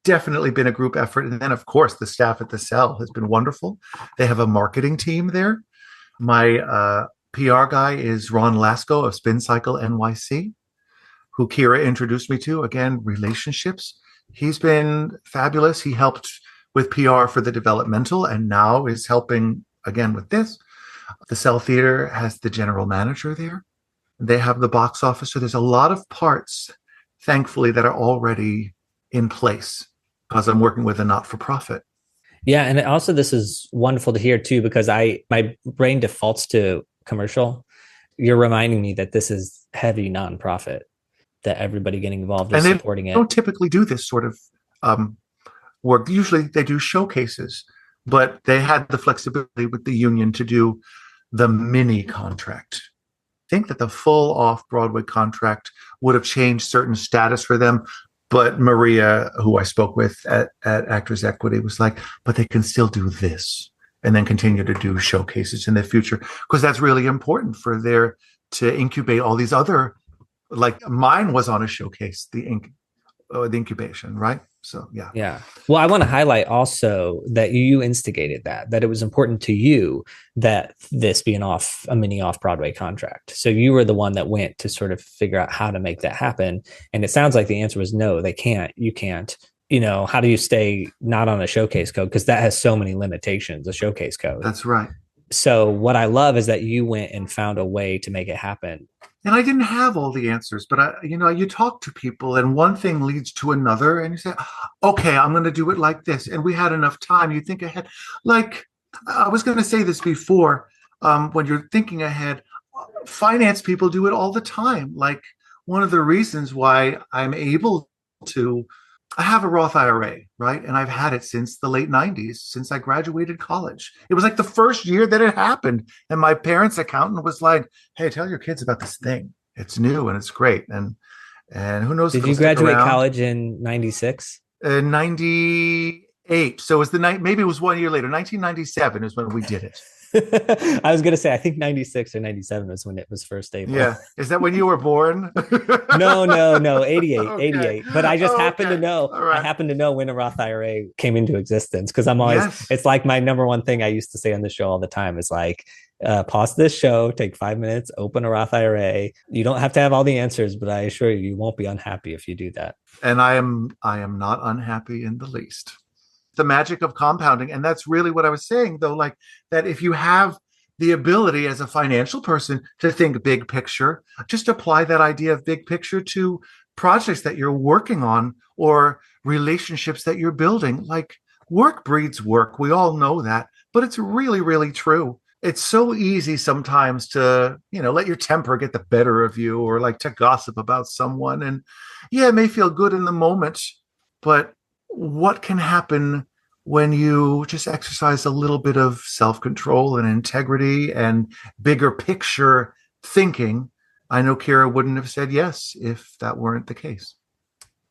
definitely been a group effort. And then, of course, the staff at the cell has been wonderful. They have a marketing team there. My PR guy is Ron Lasco of Spin Cycle NYC, who Kira introduced me to. Again, relationships. He's been fabulous. He helped with PR for the developmental and now is helping again with this. The Cell Theater has the general manager there. They have the box office. So there's a lot of parts, thankfully, that are already in place because I'm working with a not-for-profit. Yeah, and also this is wonderful to hear too, because my brain defaults to commercial. You're reminding me that this is heavy nonprofit, that everybody getting involved is supporting it. They don't typically do this sort of work. Usually they do showcases, but they had the flexibility with the union to do the mini contract. I think that the full off-Broadway contract would have changed certain status for them. But Maria, who I spoke with at Actors Equity, was like, but they can still do this and then continue to do showcases in the future, because that's really important for their to incubate all these other, like mine was on a showcase, the incubation, right? So, yeah. Yeah. Well, I want to highlight also that you instigated that it was important to you that this be a mini off-Broadway contract. So you were the one that went to sort of figure out how to make that happen. And it sounds like the answer was no, they can't. You can't. How do you stay not on a showcase code? Because that has so many limitations, a showcase code. That's right. So what I love is that you went and found a way to make it happen. And I didn't have all the answers, but you talk to people and one thing leads to another and you say, okay, I'm going to do it like this. And we had enough time. You think ahead. Like I was going to say this before, when you're thinking ahead, finance people do it all the time. Like one of the reasons why I'm able to, I have a Roth IRA, right? And I've had it since the late 90s, since I graduated college. It was like the first year that it happened. And my parents' accountant was like, hey, tell your kids about this thing. It's new and it's great. And who knows? Did you graduate college in 96? 98. So it was maybe it was 1 year later. 1997 is when we did it. I was going to say, I think 96 or 97 was when it was first able. Yeah. Is that when you were born? No, 88, okay. 88. But I just happened to know, right. I happened to know when a Roth IRA came into existence, because I'm always, It's like my number one thing I used to say on the show all the time is like, pause this show, take 5 minutes, open a Roth IRA. You don't have to have all the answers, but I assure you, you won't be unhappy if you do that. And I am not unhappy in the least. The magic of compounding. And that's really what I was saying, though, like that if you have the ability as a financial person to think big picture, just apply that idea of big picture to projects that you're working on or relationships that you're building. Like work breeds work. We all know that, but it's really, really true. It's so easy sometimes to, let your temper get the better of you or like to gossip about someone. And yeah, it may feel good in the moment, but what can happen when you just exercise a little bit of self-control and integrity and bigger picture thinking? I know Kira wouldn't have said yes if that weren't the case.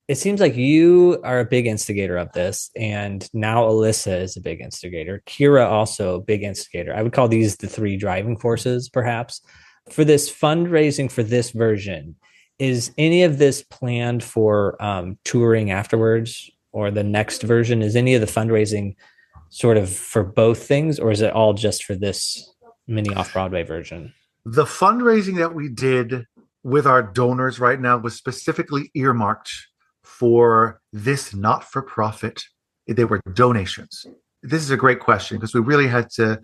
It seems like you are a big instigator of this, and now Alissa is a big instigator. Kira also a big instigator. I would call these the three driving forces, perhaps. For this fundraising for this version, is any of this planned for touring afterwards? Or the next version? Is any of the fundraising sort of for both things, or is it all just for this mini off-Broadway version? The fundraising that we did with our donors right now was specifically earmarked for this not-for-profit. They were donations. This is a great question because we really had to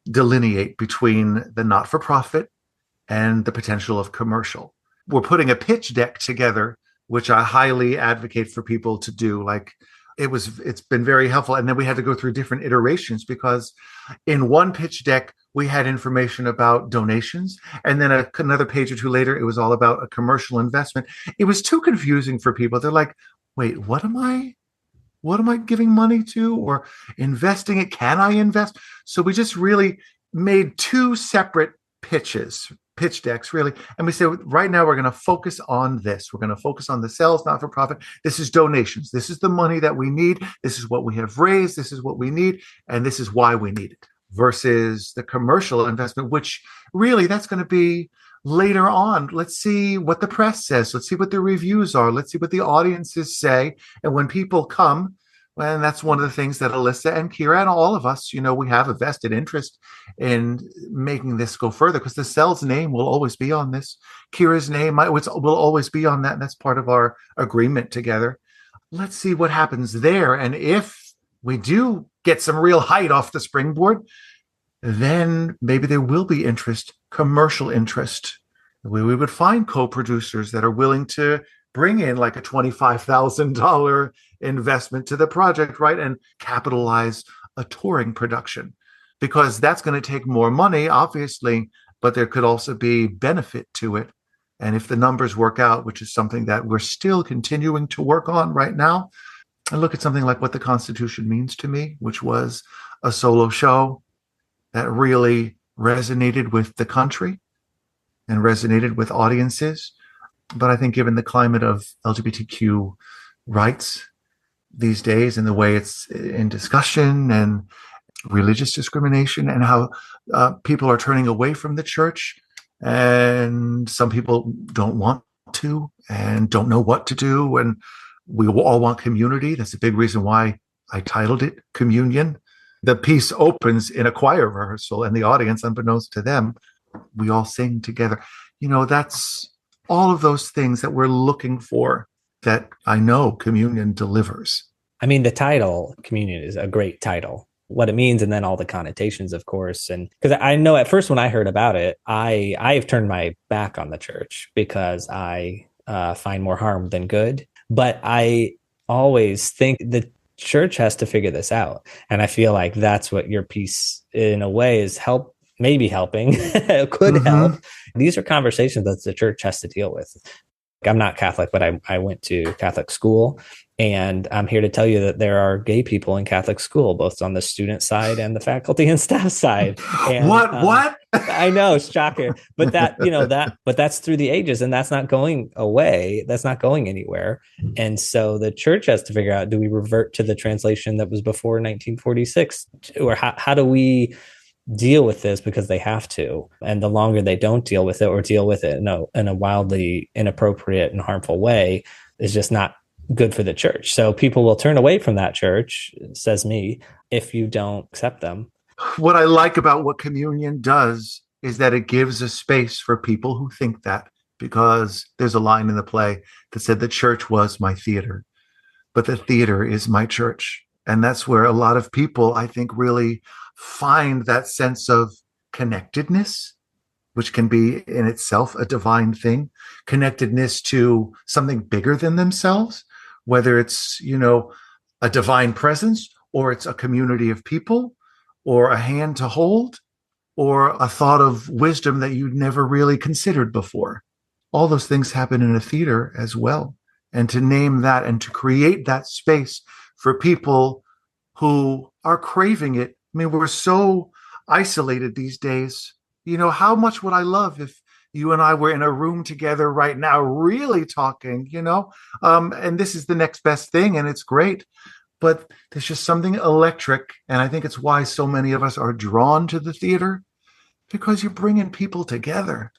delineate between the not-for-profit and the potential of commercial. We're putting a pitch deck together, which I highly advocate for people to do. Like it's been very helpful. And then we had to go through different iterations because in one pitch deck, we had information about donations. And then another page or two later, it was all about a commercial investment. It was too confusing for people. They're like, wait, what am I giving money to or investing it? Can I invest? So we just really made two separate pitch decks, really. And we said, right now, we're going to focus on this. We're going to focus on the sales, not for profit. This is donations. This is the money that we need. This is what we have raised. This is what we need. And this is why we need it versus the commercial investment, which really that's going to be later on, let's see what the press says. Let's see what the reviews are. Let's see what the audiences say. And when people come, and that's one of the things that Alissa and Kira and all of us, we have a vested interest in making this go further, because the cell's name will always be on this. Kira's name will always be on that. And that's part of our agreement together. Let's see what happens there. And if we do get some real height off the springboard, then maybe there will be interest, commercial interest. We would find co-producers that are willing to bring in like a $25,000 investment to the project, right? And capitalize a touring production, because that's going to take more money, obviously, but there could also be benefit to it. And if the numbers work out, which is something that we're still continuing to work on right now, I look at something like What the Constitution Means to Me, which was a solo show that really resonated with the country and resonated with audiences. But I think given the climate of LGBTQ rights these days and the way it's in discussion and religious discrimination and how people are turning away from the church, and some people don't want to and don't know what to do, and we all want community. That's a big reason why I titled it Communion. The piece opens in a choir rehearsal, and the audience, unbeknownst to them, we all sing together. That's all of those things that we're looking for that I know Communion delivers. I mean, the title, Communion, is a great title. What it means, and then all the connotations, of course. And because I know at first when I heard about it, I've turned my back on the church because I find more harm than good. But I always think the church has to figure this out. And I feel like that's what your piece, in a way, is maybe helping, could help. These are conversations that the church has to deal with. I'm not Catholic, but I went to Catholic school, and I'm here to tell you that there are gay people in Catholic school, both on the student side and the faculty and staff side. And, what? I know, shocker. But but that's through the ages, and that's not going away. That's not going anywhere. And so the church has to figure out, do we revert to the translation that was before 1946? Or how do we deal with this, because they have to? And the longer they don't deal with it, or deal with it in a wildly inappropriate and harmful way, is just not good for the church. So people will turn away from that church, says me, if you don't accept them. What I like about what Communion does is that it gives a space for people who think that, because there's a line in the play that said the church was my theater, but the theater is my church. And that's where a lot of people, I think, really find that sense of connectedness, which can be in itself a divine thing, connectedness to something bigger than themselves, whether it's, a divine presence, or it's a community of people, or a hand to hold, or a thought of wisdom that you'd never really considered before. All those things happen in a theater as well. And to name that and to create that space for people who are craving it. I mean, we're so isolated these days. How much would I love if you and I were in a room together right now, really talking, and this is the next best thing, and it's great. But there's just something electric. And I think it's why so many of us are drawn to the theater, because you're bringing people together.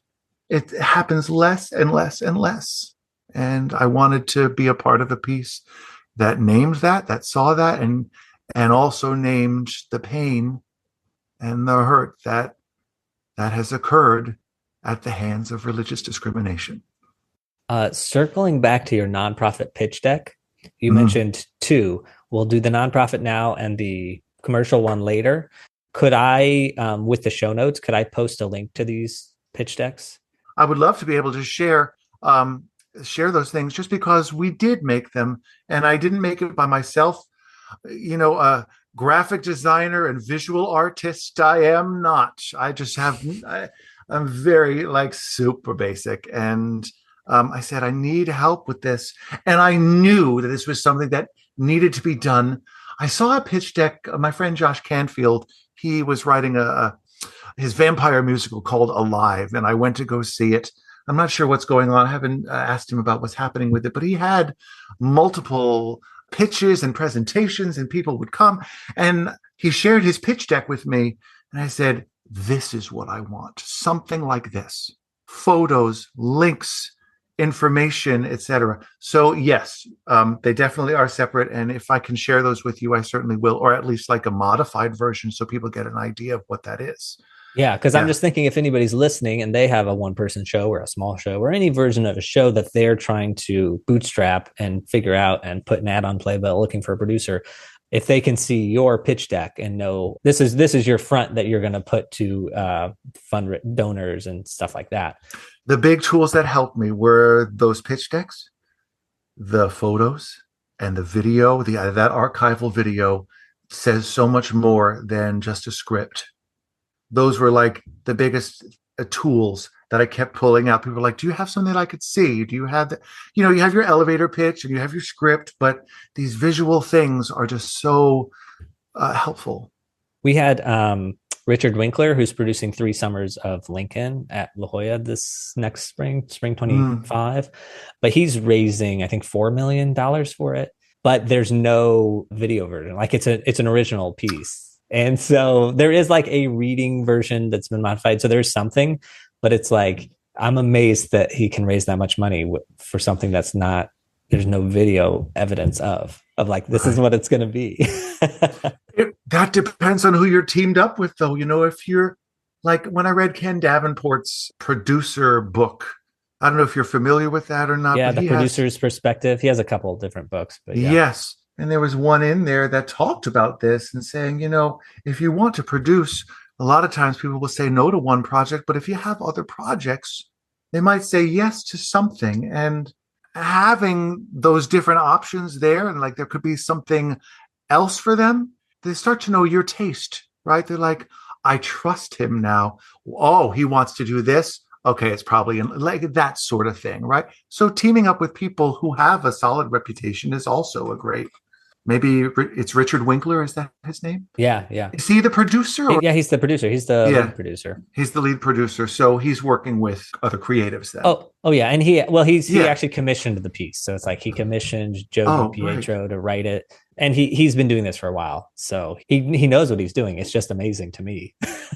It happens less and less and less. And I wanted to be a part of a piece that named that saw that, and also named the pain and the hurt that has occurred at the hands of religious discrimination. Circling back to your nonprofit pitch deck, you mentioned two. We'll do the nonprofit now and the commercial one later. Could I, with the show notes, could I post a link to these pitch decks? I would love to be able to share those things, just because we did make them, and I didn't make it by myself. A graphic designer and visual artist, I am not. I'm very super basic. And I said, I need help with this. And I knew that this was something that needed to be done. I saw a pitch deck. My friend Josh Canfield, he was writing his vampire musical called Alive, and I went to go see it. I'm not sure what's going on. I haven't asked him about what's happening with it, but he had multiple pitches and presentations, and people would come, and he shared his pitch deck with me. And I said, this is what I want, something like this. photos, links, information, etc. So yes, they definitely are separate. And if I can share those with you, I certainly will, or at least like a modified version so people get an idea of what that is. Yeah, because I'm Yeah. just thinking if anybody's listening and they have a one person show or a small show or any version of a show that they're trying to bootstrap and figure out and put an ad on Playbill looking for a producer, if they can see your pitch deck and know this is your front that you're going to put to fund donors and stuff like that. The big tools that helped me were those pitch decks, the photos, and the video. That archival video says so much more than just a script. Those were like the biggest tools that I kept pulling out. People were like, do you have something that I could see? Do you have that? You have your elevator pitch and you have your script, but these visual things are just so helpful. We had Richard Winkler, who's producing 3 summers of Lincoln at La Jolla this next spring 25. But he's raising, I think, $4 million for it. But there's no video version. Like it's an original piece. And so there is like a reading version that's been modified. So there's something, but it's like, I'm amazed that he can raise that much money for something that's not, there's no video evidence of like, this is what it's going to be. That depends on who you're teamed up with, though. If you're like, when I read Ken Davenport's producer book, I don't know if you're familiar with that or not. Yeah, but the producer's perspective. He has a couple of different books, but yeah. Yes. And there was one in there that talked about this and saying, if you want to produce, a lot of times people will say no to one project, but if you have other projects, they might say yes to something. And having those different options there, and like there could be something else for them, they start to know your taste, right? They're like, I trust him now. Oh, he wants to do this. Okay, it's probably like that sort of thing, right? So teaming up with people who have a solid reputation is also a great. Maybe it's Richard Winkler. Is that his name? Yeah. Is he the producer? Yeah, he's the producer. He's the lead producer. He's the lead producer. So he's working with other creatives then. Oh yeah. And he actually commissioned the piece. So it's like he commissioned Joe DiPietro to write it. And he's been doing this for a while. So he knows what he's doing. It's just amazing to me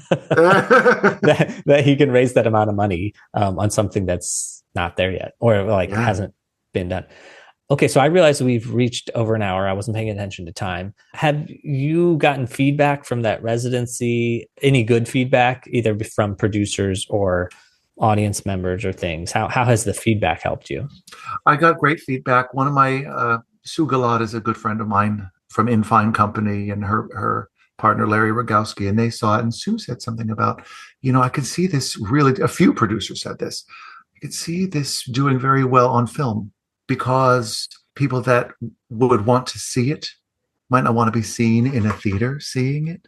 that he can raise that amount of money on something that's not there yet or hasn't been done. Okay, so I realize we've reached over an hour. I wasn't paying attention to time. Have you gotten feedback from that residency? Any good feedback, either from producers or audience members or things? How has the feedback helped you? I got great feedback. One of my Sue Galad is a good friend of mine from Infine Company, and her partner Larry Rogowski, and they saw it. And Sue said something about, I could see this really. A few producers said this. I could see this doing very well on film, because people that would want to see it might not want to be seen in a theater seeing it.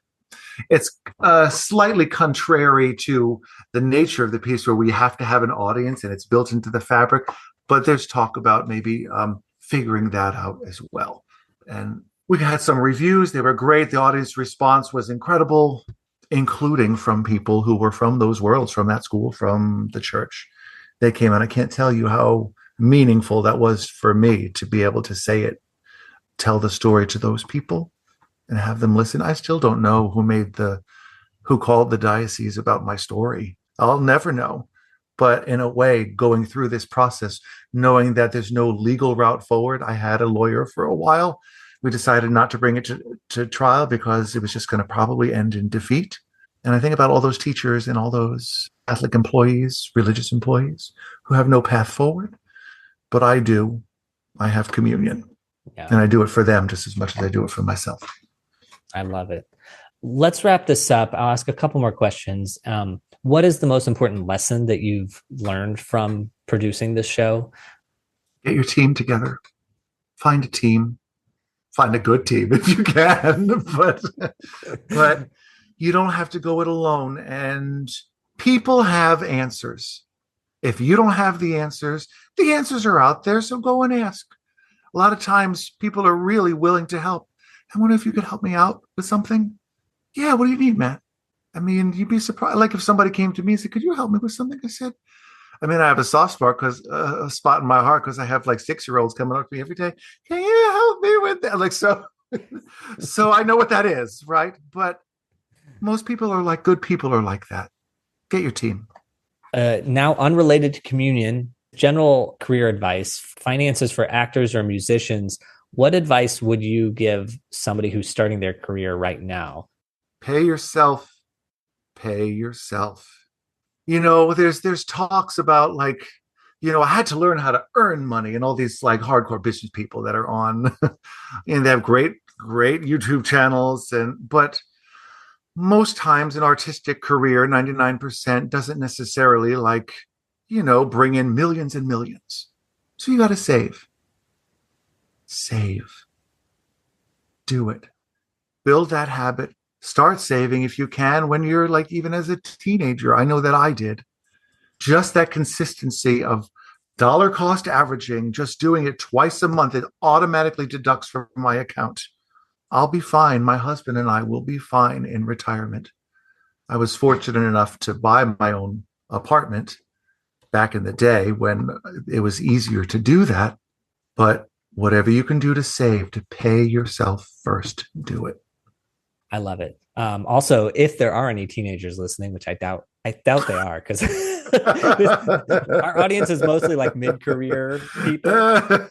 It's slightly contrary to the nature of the piece where we have to have an audience and it's built into the fabric, but there's talk about maybe figuring that out as well. And we had some reviews. They were great. The audience response was incredible, including from people who were from those worlds, from that school, from the church. They came out. I can't tell you how meaningful that was for me to be able to say it, tell the story to those people and have them listen. I still don't know who called the diocese about my story. I'll never know. But in a way, going through this process, knowing that there's no legal route forward, I had a lawyer for a while. We decided not to bring it to trial because it was just going to probably end in defeat. And I think about all those teachers and all those Catholic employees, religious employees who have no path forward. But I do. I have communion. Yeah. And I do it for them just as much as I do it for myself. I love it. Let's wrap this up. I'll ask a couple more questions. What is the most important lesson that you've learned from producing this show? Get your team together. Find a team. Find a good team if you can. But you don't have to go it alone. And people have answers. If you don't have the answers are out there, so go and ask. A lot of times people are really willing to help. I wonder if you could help me out with something. Yeah, what do you need, Matt? I mean, you'd be surprised. Like if somebody came to me and said, could you help me with something? I said, I have a soft spot a spot in my heart because I have like 6-year-olds coming up to me every day. Can you help me with that? Like, so I know what that is, right? But most people are like, good people are like that. Get your team. Now, unrelated to communion, general career advice, finances for actors or musicians. What advice would you give somebody who's starting their career right now? Pay yourself. Pay yourself. There's talks about like, I had to learn how to earn money, and all these like hardcore business people that are on and they have great YouTube channels, but most times an artistic career, 99% doesn't necessarily like, bring in millions and millions. So you got to save. Do it. Build that habit. Start saving if you can when you're like, even as a teenager. I know that I did. Just that consistency of dollar cost averaging, just doing it twice a month, it automatically deducts from my account. I'll be fine. My husband and I will be fine in retirement. I was fortunate enough to buy my own apartment back in the day when it was easier to do that. But whatever you can do to save, to pay yourself first, do it. I love it. Also, if there are any teenagers listening, which I doubt they are, because our audience is mostly like mid-career people.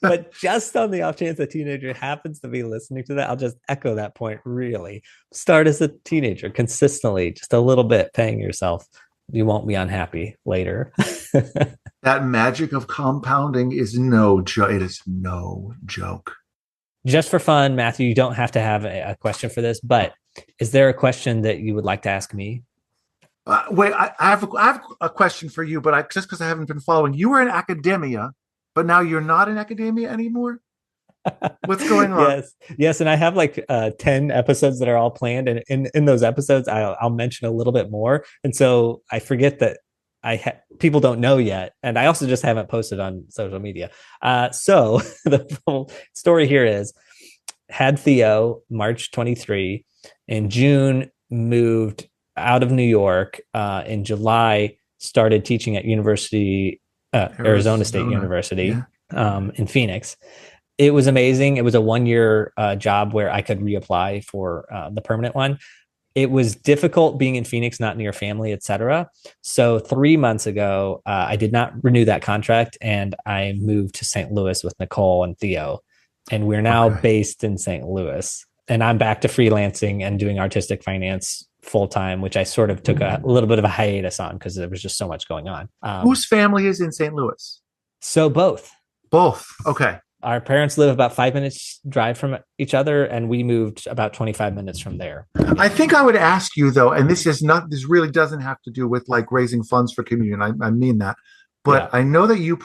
But just on the off chance a teenager happens to be listening to that, I'll just echo that point. Really, start as a teenager consistently, just a little bit, paying yourself. You won't be unhappy later. That magic of compounding is no joke. It is no joke. Just for fun, Matthew, you don't have to have a question for this, but is there a question that you would like to ask me? Wait, I have a question for you, but just because I haven't been following, you were in academia, but now you're not in academia anymore. What's going on? Yes, and I have like 10 episodes that are all planned, and in those episodes, I'll mention a little bit more, and so I forget that people don't know yet, and I also just haven't posted on social media. So the full story here is: had Theo March 23, in June moved out of New York, in July started teaching at Arizona State University, in Phoenix. It was amazing. It was a 1-year job where I could reapply for the permanent one. It was difficult being in Phoenix, not near family, etc. So 3 months ago, I did not renew that contract, and I moved to St. Louis with Nicole and Theo, and we're now based in St. Louis. And I'm back to freelancing and doing artistic finance full time, which I sort of took a little bit of a hiatus on because there was just so much going on. Whose family is in St. Louis? So both. Okay. Our parents live about 5 minutes drive from each other, and we moved about 25 minutes from there. I think I would ask you though, and this really doesn't have to do with like raising funds for communion. I mean that, but I know that you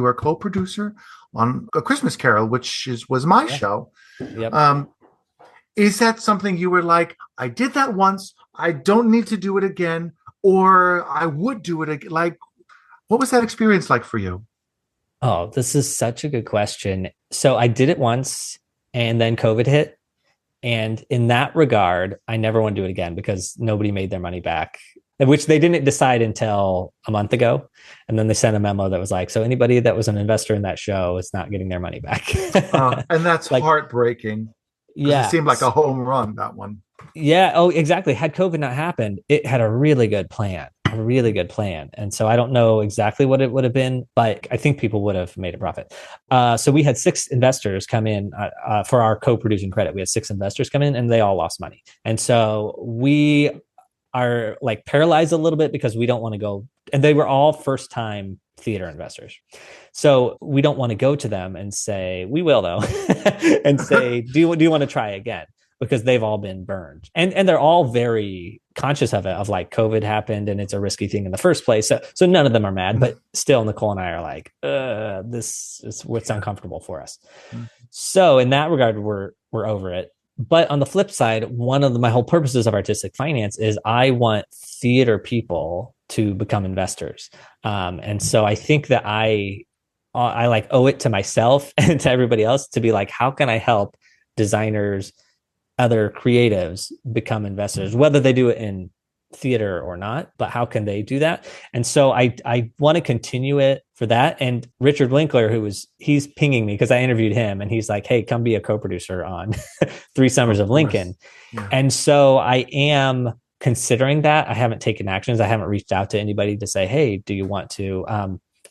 are co-producer on A Christmas Carol, which was my show. Yep. Is that something you were like, I did that once, I don't need to do it again, or I would do it again? Like, what was that experience like for you? Oh, this is such a good question. So I did it once, and then COVID hit. And in that regard, I never want to do it again because nobody made their money back, which they didn't decide until a month ago. And then they sent a memo that was like, so anybody that was an investor in that show is not getting their money back. And that's like, heartbreaking. Yeah. It seemed like a home run, that one. Yeah. Oh, exactly. Had COVID not happened, it had a really good plan. And so I don't know exactly what it would have been, but I think people would have made a profit. So we had 6 investors come in for our co-producing credit. We had 6 investors come in, and they all lost money. And so we are like paralyzed a little bit because we don't want to go, and they were all first time theater investors. So we don't want to go to them and say, we will though, and say, do you want to try again? Because they've all been burned, and they're all very conscious of it, of like COVID happened and it's a risky thing in the first place. So none of them are mad, but still Nicole and I are like, this is what's uncomfortable for us. So in that regard, we're over it. But on the flip side, one of my whole purposes of artistic finance is I want theater people to become investors. And so I think that I like owe it to myself and to everybody else to be like, how can I help designers, other creatives become investors, whether they do it in theater or not, but how can they do that? And so I want to continue it for that. And Richard Winkler, he's pinging me because I interviewed him, and he's like, hey, come be a co-producer on 3 Summers of Lincoln. Yeah. And so I am considering that. I haven't taken actions. I haven't reached out to anybody to say, hey, do you want to?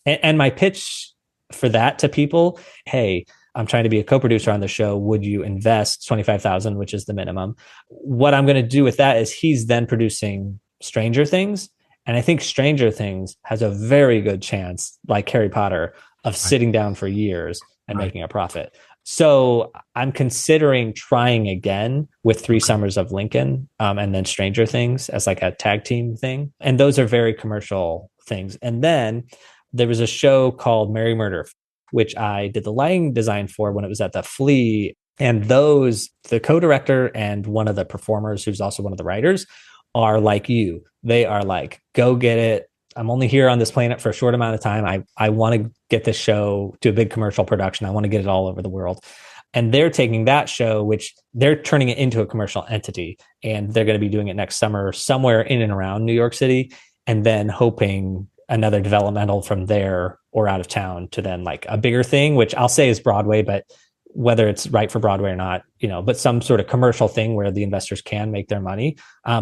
And my pitch for that to people, hey, I'm trying to be a co-producer on the show. Would you invest 25,000, which is the minimum? What I'm going to do with that is he's then producing Stranger Things. And I think Stranger Things has a very good chance, like Harry Potter, of sitting down for years and making a profit. So I'm considering trying again with 3 Summers of Lincoln and then Stranger Things as like a tag team thing. And those are very commercial things. And then there was a show called Merry Murder, which I did the lighting design for when it was at the Flea. And those, the co-director and one of the performers, who's also one of the writers, are like you. They are like, go get it. I'm only here on this planet for a short amount of time. I want to get this show to a big commercial production. I want to get it all over the world. And they're taking that show, which they're turning it into a commercial entity. And they're going to be doing it next summer somewhere in and around New York City. And then hoping another developmental from there or out of town to then like a bigger thing, which I'll say is Broadway, but whether it's right for Broadway or not, but some sort of commercial thing where the investors can make their money,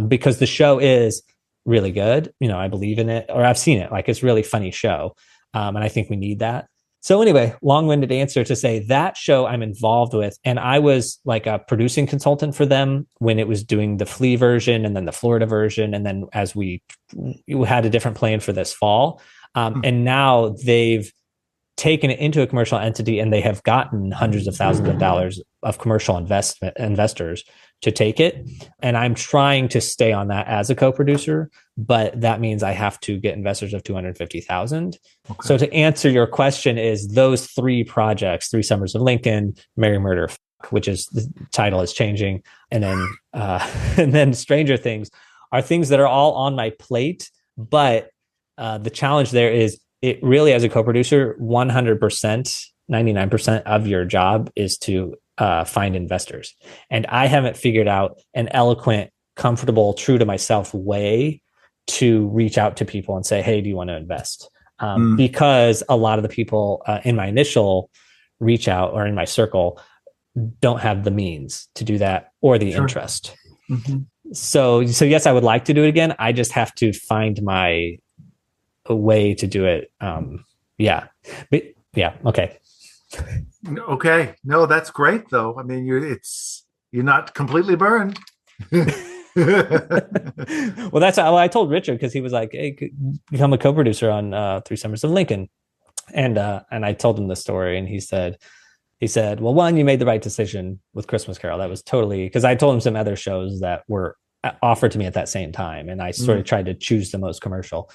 because the show is really good. I believe in it, or I've seen it. Like, it's a really funny show. And I think we need that. So anyway, long-winded answer to say that show I'm involved with. And I was like a producing consultant for them when it was doing the Flea version and then the Florida version. And then as we had a different plan for this fall. And now they've taken it into a commercial entity, and they have gotten hundreds of thousands of dollars of commercial investors to take it. And I'm trying to stay on that as a co-producer, but that means I have to get investors of 250,000. Okay. So to answer your question is those 3 projects, 3 Summers of Lincoln, Merry Murder, which is the title is changing. And then Stranger Things are things that are all on my plate. But the challenge there is it really, as a co-producer, 100%, 99% of your job is to find investors. And I haven't figured out an eloquent, comfortable, true to myself way to reach out to people and say, hey, do you want to invest? Because a lot of the people in my initial reach out or in my circle don't have the means to do that or the interest. Mm-hmm. So yes, I would like to do it again. I just have to find a way to do it. Okay. Okay. No, that's great though. I mean, you're not completely burned. Well, that's how I told Richard, because he was like, hey, become a co-producer on 3 Summers of Lincoln. And I told him the story, and he said, well, one, you made the right decision with Christmas Carol. That was totally, because I told him some other shows that were offered to me at that same time. And I sort of tried to choose the most commercial.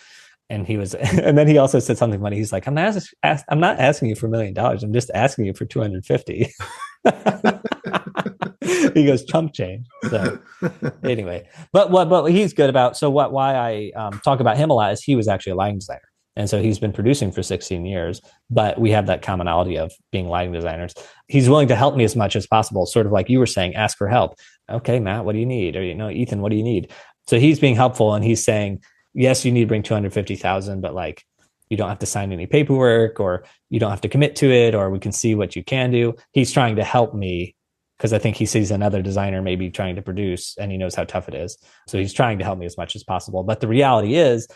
And and then he also said something funny. He's like, I'm not asking you for $1 million. I'm just asking you for 250. He goes, chump change. So anyway, but what he's good about. So why I talk about him a lot is he was actually a lighting designer. And so he's been producing for 16 years, but we have that commonality of being lighting designers. He's willing to help me as much as possible. Sort of like you were saying, ask for help. Okay, Matt, what do you need? Or, Ethan, what do you need? So he's being helpful, and he's saying, yes, you need to bring 250,000, but like, you don't have to sign any paperwork, or you don't have to commit to it, or we can see what you can do. He's trying to help me because I think he sees another designer maybe trying to produce, and he knows how tough it is. So he's trying to help me as much as possible. But the reality is,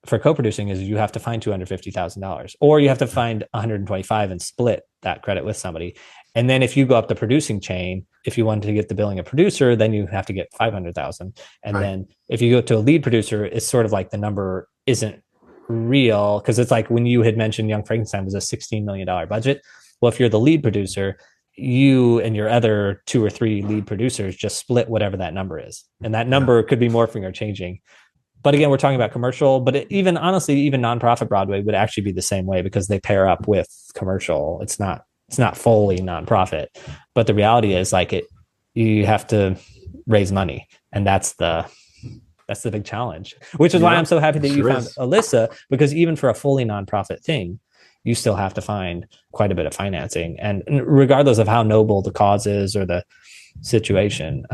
for co-producing, is you have to find $250,000, or you have to find 125 and split that credit with somebody. And then if you go up the producing chain, if you wanted to get the billing a producer, then you have to get 500,000. And then if you go to a lead producer, it's sort of like the number isn't real, because it's like when you had mentioned Young Frankenstein was a $16 million budget. Well, if you're the lead producer, you and your other 2 or 3 lead producers just split whatever that number is. And that number could be morphing or changing. But again, we're talking about commercial, but even nonprofit Broadway would actually be the same way, because they pair up with commercial. It's not fully nonprofit, but the reality is you have to raise money. And that's the big challenge, which is why I'm so happy that you found Alissa, because even for a fully nonprofit thing, you still have to find quite a bit of financing. And regardless of how noble the cause is or the situation,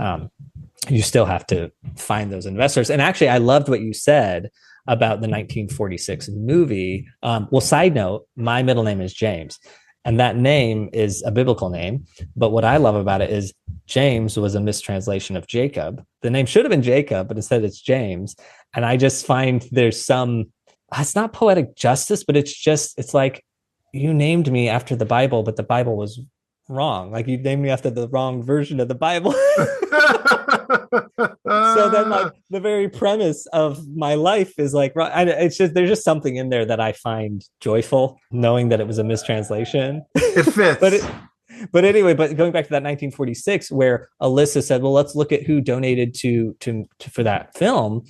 you still have to find those investors. And actually, I loved what you said about the 1946 movie. Well, side note, my middle name is James. And that name is a biblical name. But what I love about it is James was a mistranslation of Jacob. The name should have been Jacob, but instead it's James. And I just find there's some, it's not poetic justice, but it's like you named me after the Bible, but the Bible was wrong. Like you named me after the wrong version of the Bible. So then like the very premise of my life is like, it's just, there's just something in there that I find joyful knowing that it was a mistranslation. It fits. But anyway, but going back to that 1946, where Alissa said, well, let's look at who donated to for that film.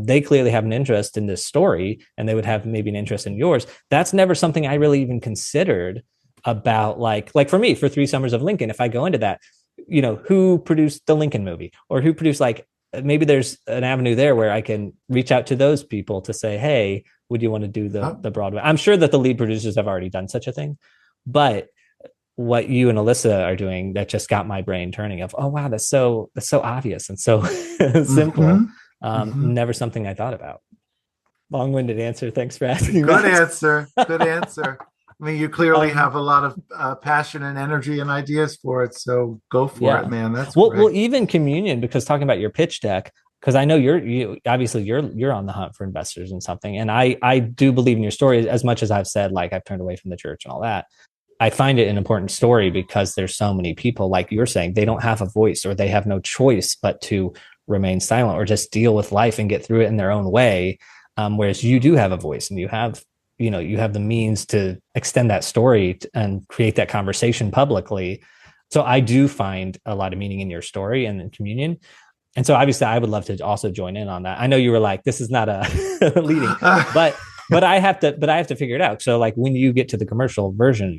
They clearly have an interest in this story and they would have maybe an interest in yours. That's never something I really even considered about like for me, for 3 Summers of Lincoln, if I go into that, who produced the Lincoln movie or who produced, like, maybe there's an avenue there where I can reach out to those people to say, hey, would you want to do the Broadway? I'm sure that the lead producers have already done such a thing, but what you and Alissa are doing, that just got my brain turning of, oh, wow, that's so obvious and so simple. Never something I thought about. Long-winded answer. Thanks for asking. Good answer. Good answer. I mean, you clearly have a lot of passion and energy and ideas for it. So go for it, man. That's great. Well, even communion, because talking about your pitch deck, because I know you're on the hunt for investors and something. And I do believe in your story as much as I've said, like, I've turned away from the church and all that. I find it an important story because there's so many people, like you're saying, they don't have a voice or they have no choice but to remain silent or just deal with life and get through it in their own way. Whereas you do have a voice and you have the means to extend that story and create that conversation publicly. So I do find a lot of meaning in your story and in communion. And so obviously I would love to also join in on that. I know you were like, this is not a leading, but I have to figure it out. So like when you get to the commercial version,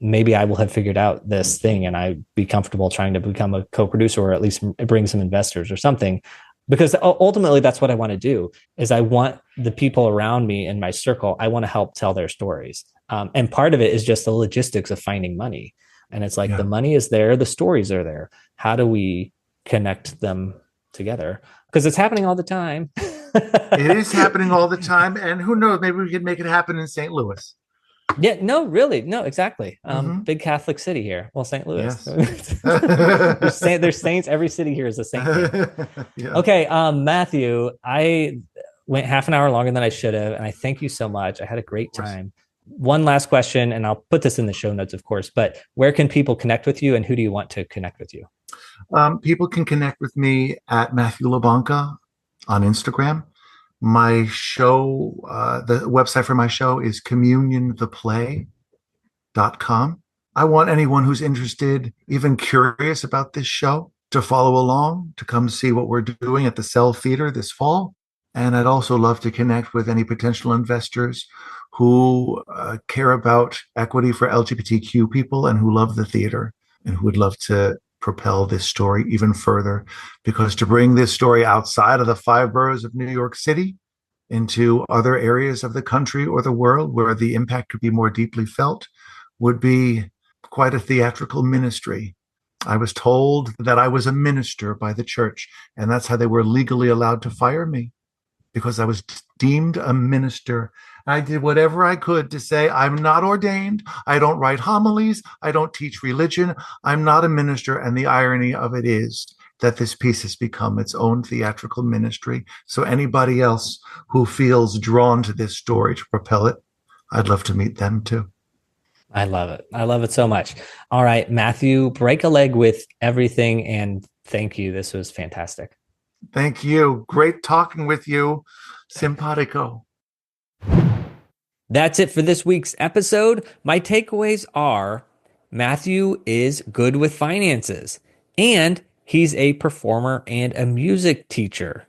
maybe I will have figured out this thing and I'd be comfortable trying to become a co-producer or at least bring some investors or something. Because ultimately that's what I want to do is I want the people around me in my circle, I want to help tell their stories. And part of it is just the logistics of finding money. And it's like the money is there, the stories are there. How do we connect them together? Because it's happening all the time. It is happening all the time. And who knows, maybe we could make it happen in St. Louis. Yeah, no, really. No, exactly. Big Catholic city here. Well, St. Louis. Yes. There's saints. Every city here is a saint. Yeah. Okay, Matthew, I went half an hour longer than I should have, and I thank you so much. I had a great time. One last question, and I'll put this in the show notes, of course, but where can people connect with you and who do you want to connect with you? People can connect with me at Matthew LaBanca on Instagram. My show, the website for my show is communiontheplay.com. I want anyone who's interested, even curious about this show, to follow along, to come see what we're doing at the Cell Theater this fall. And I'd also love to connect with any potential investors who care about equity for LGBTQ people and who love the theater and who would love to propel this story even further, because to bring this story outside of the 5 boroughs of New York City into other areas of the country or the world where the impact could be more deeply felt would be quite a theatrical ministry. I was told that I was a minister by the church, and that's how they were legally allowed to fire me, because I was deemed a minister. I did whatever I could to say, I'm not ordained. I don't write homilies. I don't teach religion. I'm not a minister. And the irony of it is that this piece has become its own theatrical ministry. So anybody else who feels drawn to this story to propel it, I'd love to meet them too. I love it. I love it so much. All right, Matthew, break a leg with everything. And thank you. This was fantastic. Thank you. Great talking with you. Simpatico. That's it for this week's episode. My takeaways are Matthew is good with finances and he's a performer and a music teacher,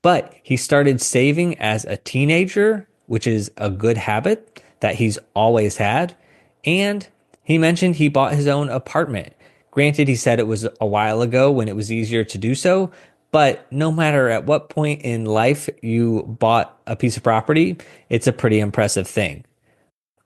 but he started saving as a teenager, which is a good habit that he's always had. And he mentioned he bought his own apartment. Granted, he said it was a while ago when it was easier to do so, but no matter at what point in life you bought a piece of property, it's a pretty impressive thing.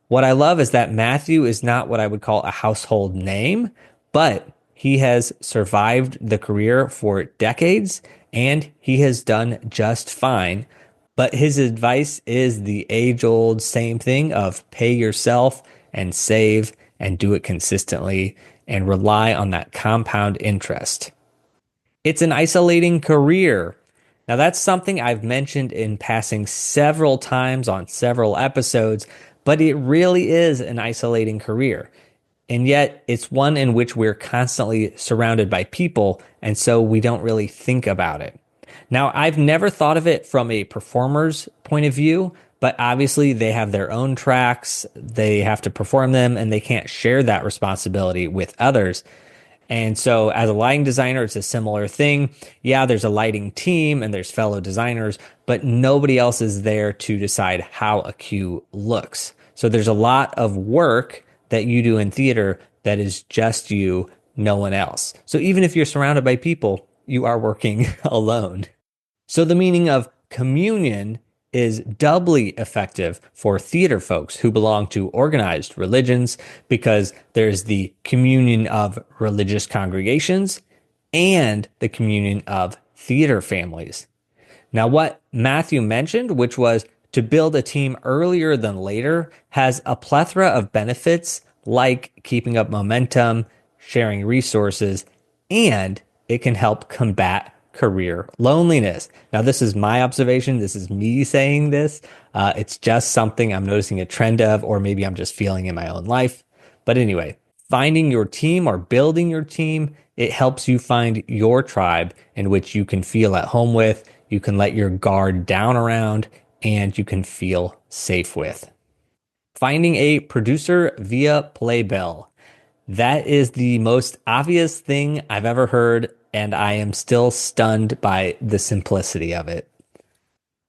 What I love is that Matthew is not what I would call a household name, but he has survived the career for decades and he has done just fine. But his advice is the age-old same thing of pay yourself and save and do it consistently and rely on that compound interest. It's an isolating career. Now, that's something I've mentioned in passing several times on several episodes, but it really is an isolating career. And yet, it's one in which we're constantly surrounded by people, and so we don't really think about it. Now, I've never thought of it from a performer's point of view, but obviously they have their own tracks, they have to perform them, and they can't share that responsibility with others. And so, as a lighting designer, it's a similar thing. Yeah, there's a lighting team and there's fellow designers, but nobody else is there to decide how a cue looks. So, there's a lot of work that you do in theater that is just you, no one else. So, even if you're surrounded by people, you are working alone. So, the meaning of communion is doubly effective for theater folks who belong to organized religions because there's the communion of religious congregations and the communion of theater families. Now, what Matthew mentioned, which was to build a team earlier than later, has a plethora of benefits like keeping up momentum, sharing resources, and it can help combat career loneliness. Now, this is my observation. This is me saying this. It's just something I'm noticing a trend of, or maybe I'm just feeling in my own life. But anyway, finding your team or building your team, it helps you find your tribe in which you can feel at home with, you can let your guard down around, and you can feel safe with. Finding a producer via Playbill. That is the most obvious thing I've ever heard, and I am still stunned by the simplicity of it.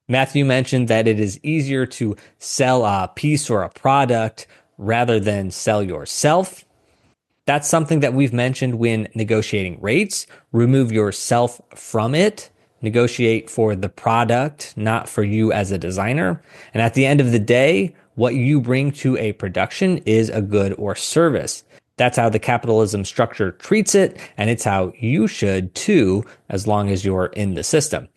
Matthew mentioned that it is easier to sell a piece or a product rather than sell yourself. That's something that we've mentioned when negotiating rates. Remove yourself from it. Negotiate for the product, not for you as a designer. And at the end of the day, what you bring to a production is a good or service. That's how the capitalism structure treats it, and it's how you should too, as long as you're in the system.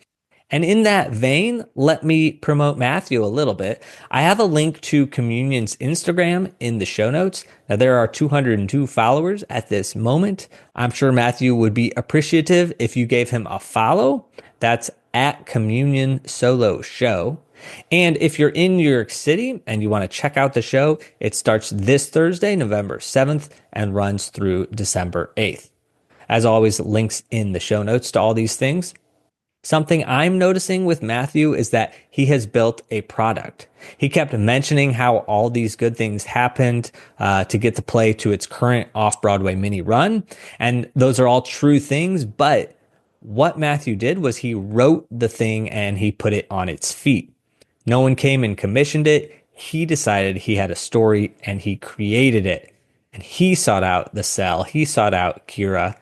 And in that vein, let me promote Matthew a little bit. I have a link to Communion's Instagram in the show notes. Now, there are 202 followers at this moment. I'm sure Matthew would be appreciative if you gave him a follow. That's at Communion Solo Show. And if you're in New York City and you want to check out the show, it starts this Thursday, November 7th, and runs through December 8th. As always, links in the show notes to all these things. Something I'm noticing with Matthew is that he has built a product. He kept mentioning how all these good things happened to get the play to its current off-Broadway mini run. And those are all true things, but what Matthew did was he wrote the thing and he put it on its feet. No one came and commissioned it. He decided he had a story and he created it. And he sought out the cell. He sought out Kira.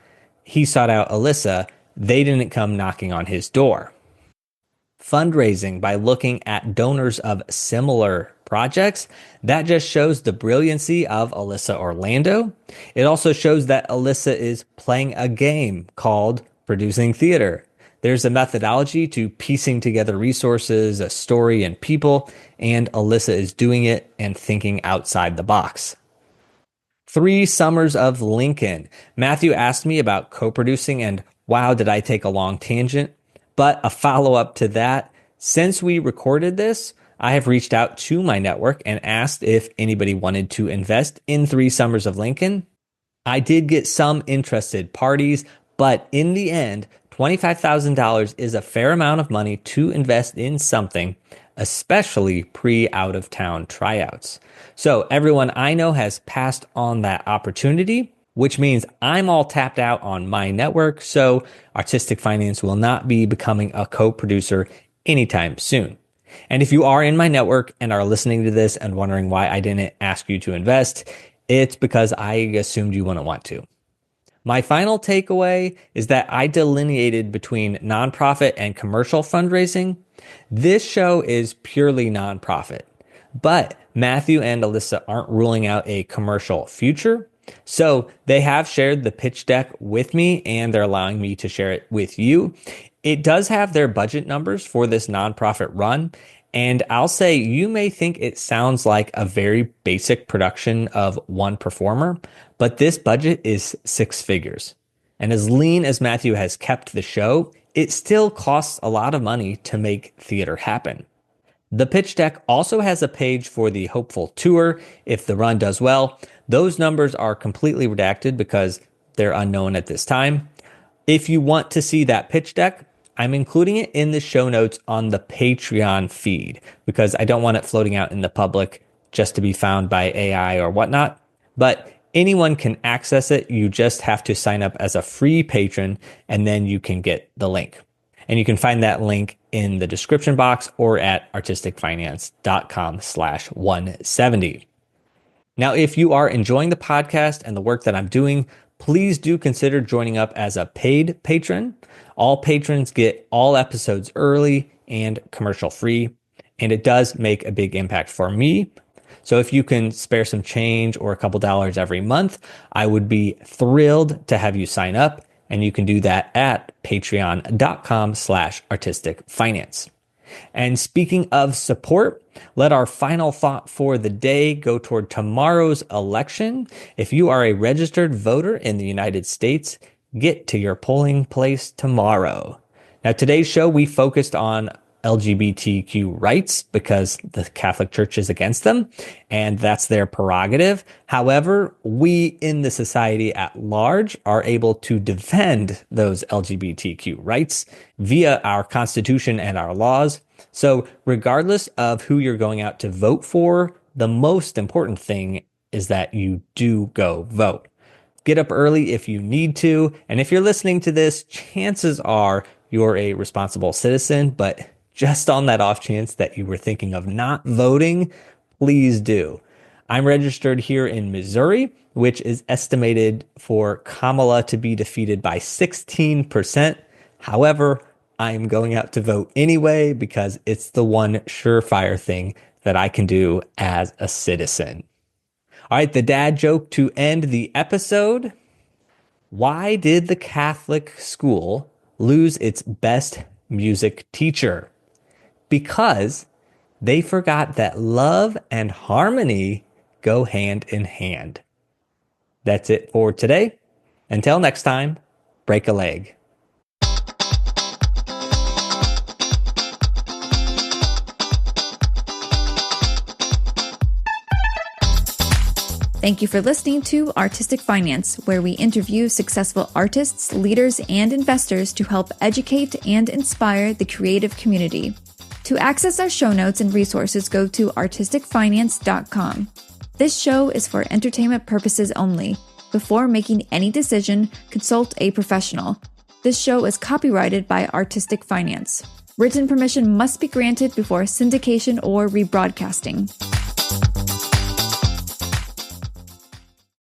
He sought out Alissa. They didn't come knocking on his door. Fundraising by looking at donors of similar projects, that just shows the brilliancy of Alissa Orlando. It also shows that Alissa is playing a game called Producing Theater. There's a methodology to piecing together resources, a story, and people, and Alissa is doing it and thinking outside the box. 3 Summers of Lincoln. Matthew asked me about co-producing, and wow, did I take a long tangent. But a follow-up to that, since we recorded this, I have reached out to my network and asked if anybody wanted to invest in 3 Summers of Lincoln. I did get some interested parties, but in the end, $25,000 is a fair amount of money to invest in something, especially pre-out-of-town tryouts. So everyone I know has passed on that opportunity, which means I'm all tapped out on my network, so Artistic Finance will not be becoming a co-producer anytime soon. And if you are in my network and are listening to this and wondering why I didn't ask you to invest, it's because I assumed you wouldn't want to. My final takeaway is that I delineated between nonprofit and commercial fundraising. This show is purely nonprofit, but Matthew and Alissa aren't ruling out a commercial future. So they have shared the pitch deck with me and they're allowing me to share it with you. It does have their budget numbers for this nonprofit run. And I'll say you may think it sounds like a very basic production of one performer, but this budget is six figures. And as lean as Matthew has kept the show, it still costs a lot of money to make theater happen. The pitch deck also has a page for the hopeful tour if the run does well. Those numbers are completely redacted because they're unknown at this time. If you want to see that pitch deck, I'm including it in the show notes on the Patreon feed because I don't want it floating out in the public just to be found by AI or whatnot. But anyone can access it. You just have to sign up as a free patron and then you can get the link. And you can find that link in the description box or at artisticfinance.com/170. Now, if you are enjoying the podcast and the work that I'm doing, please do consider joining up as a paid patron. All patrons get all episodes early and commercial free, and it does make a big impact for me. So if you can spare some change or a couple dollars every month, I would be thrilled to have you sign up. And you can do that at patreon.com/artisticfinance. And speaking of support, let our final thought for the day go toward tomorrow's election. If you are a registered voter in the United States, get to your polling place tomorrow. Now, today's show, we focused on LGBTQ rights because the Catholic Church is against them, and that's their prerogative. However, we in the society at large are able to defend those LGBTQ rights via our Constitution and our laws. So regardless of who you're going out to vote for, the most important thing is that you do go vote. Get up early if you need to, and if you're listening to this, chances are you're a responsible citizen, but just on that off chance that you were thinking of not voting, please do. I'm registered here in Missouri, which is estimated for Kamala to be defeated by 16%. However, I'm going out to vote anyway because it's the one surefire thing that I can do as a citizen. All right, the dad joke to end the episode. Why did the Catholic school lose its best music teacher? Because they forgot that love and harmony go hand in hand. That's it for today. Until next time, break a leg. Thank you for listening to Artistic Finance, where we interview successful artists, leaders, and investors to help educate and inspire the creative community. To access our show notes and resources, go to artisticfinance.com. This show is for entertainment purposes only. Before making any decision, consult a professional. This show is copyrighted by Artistic Finance. Written permission must be granted before syndication or rebroadcasting.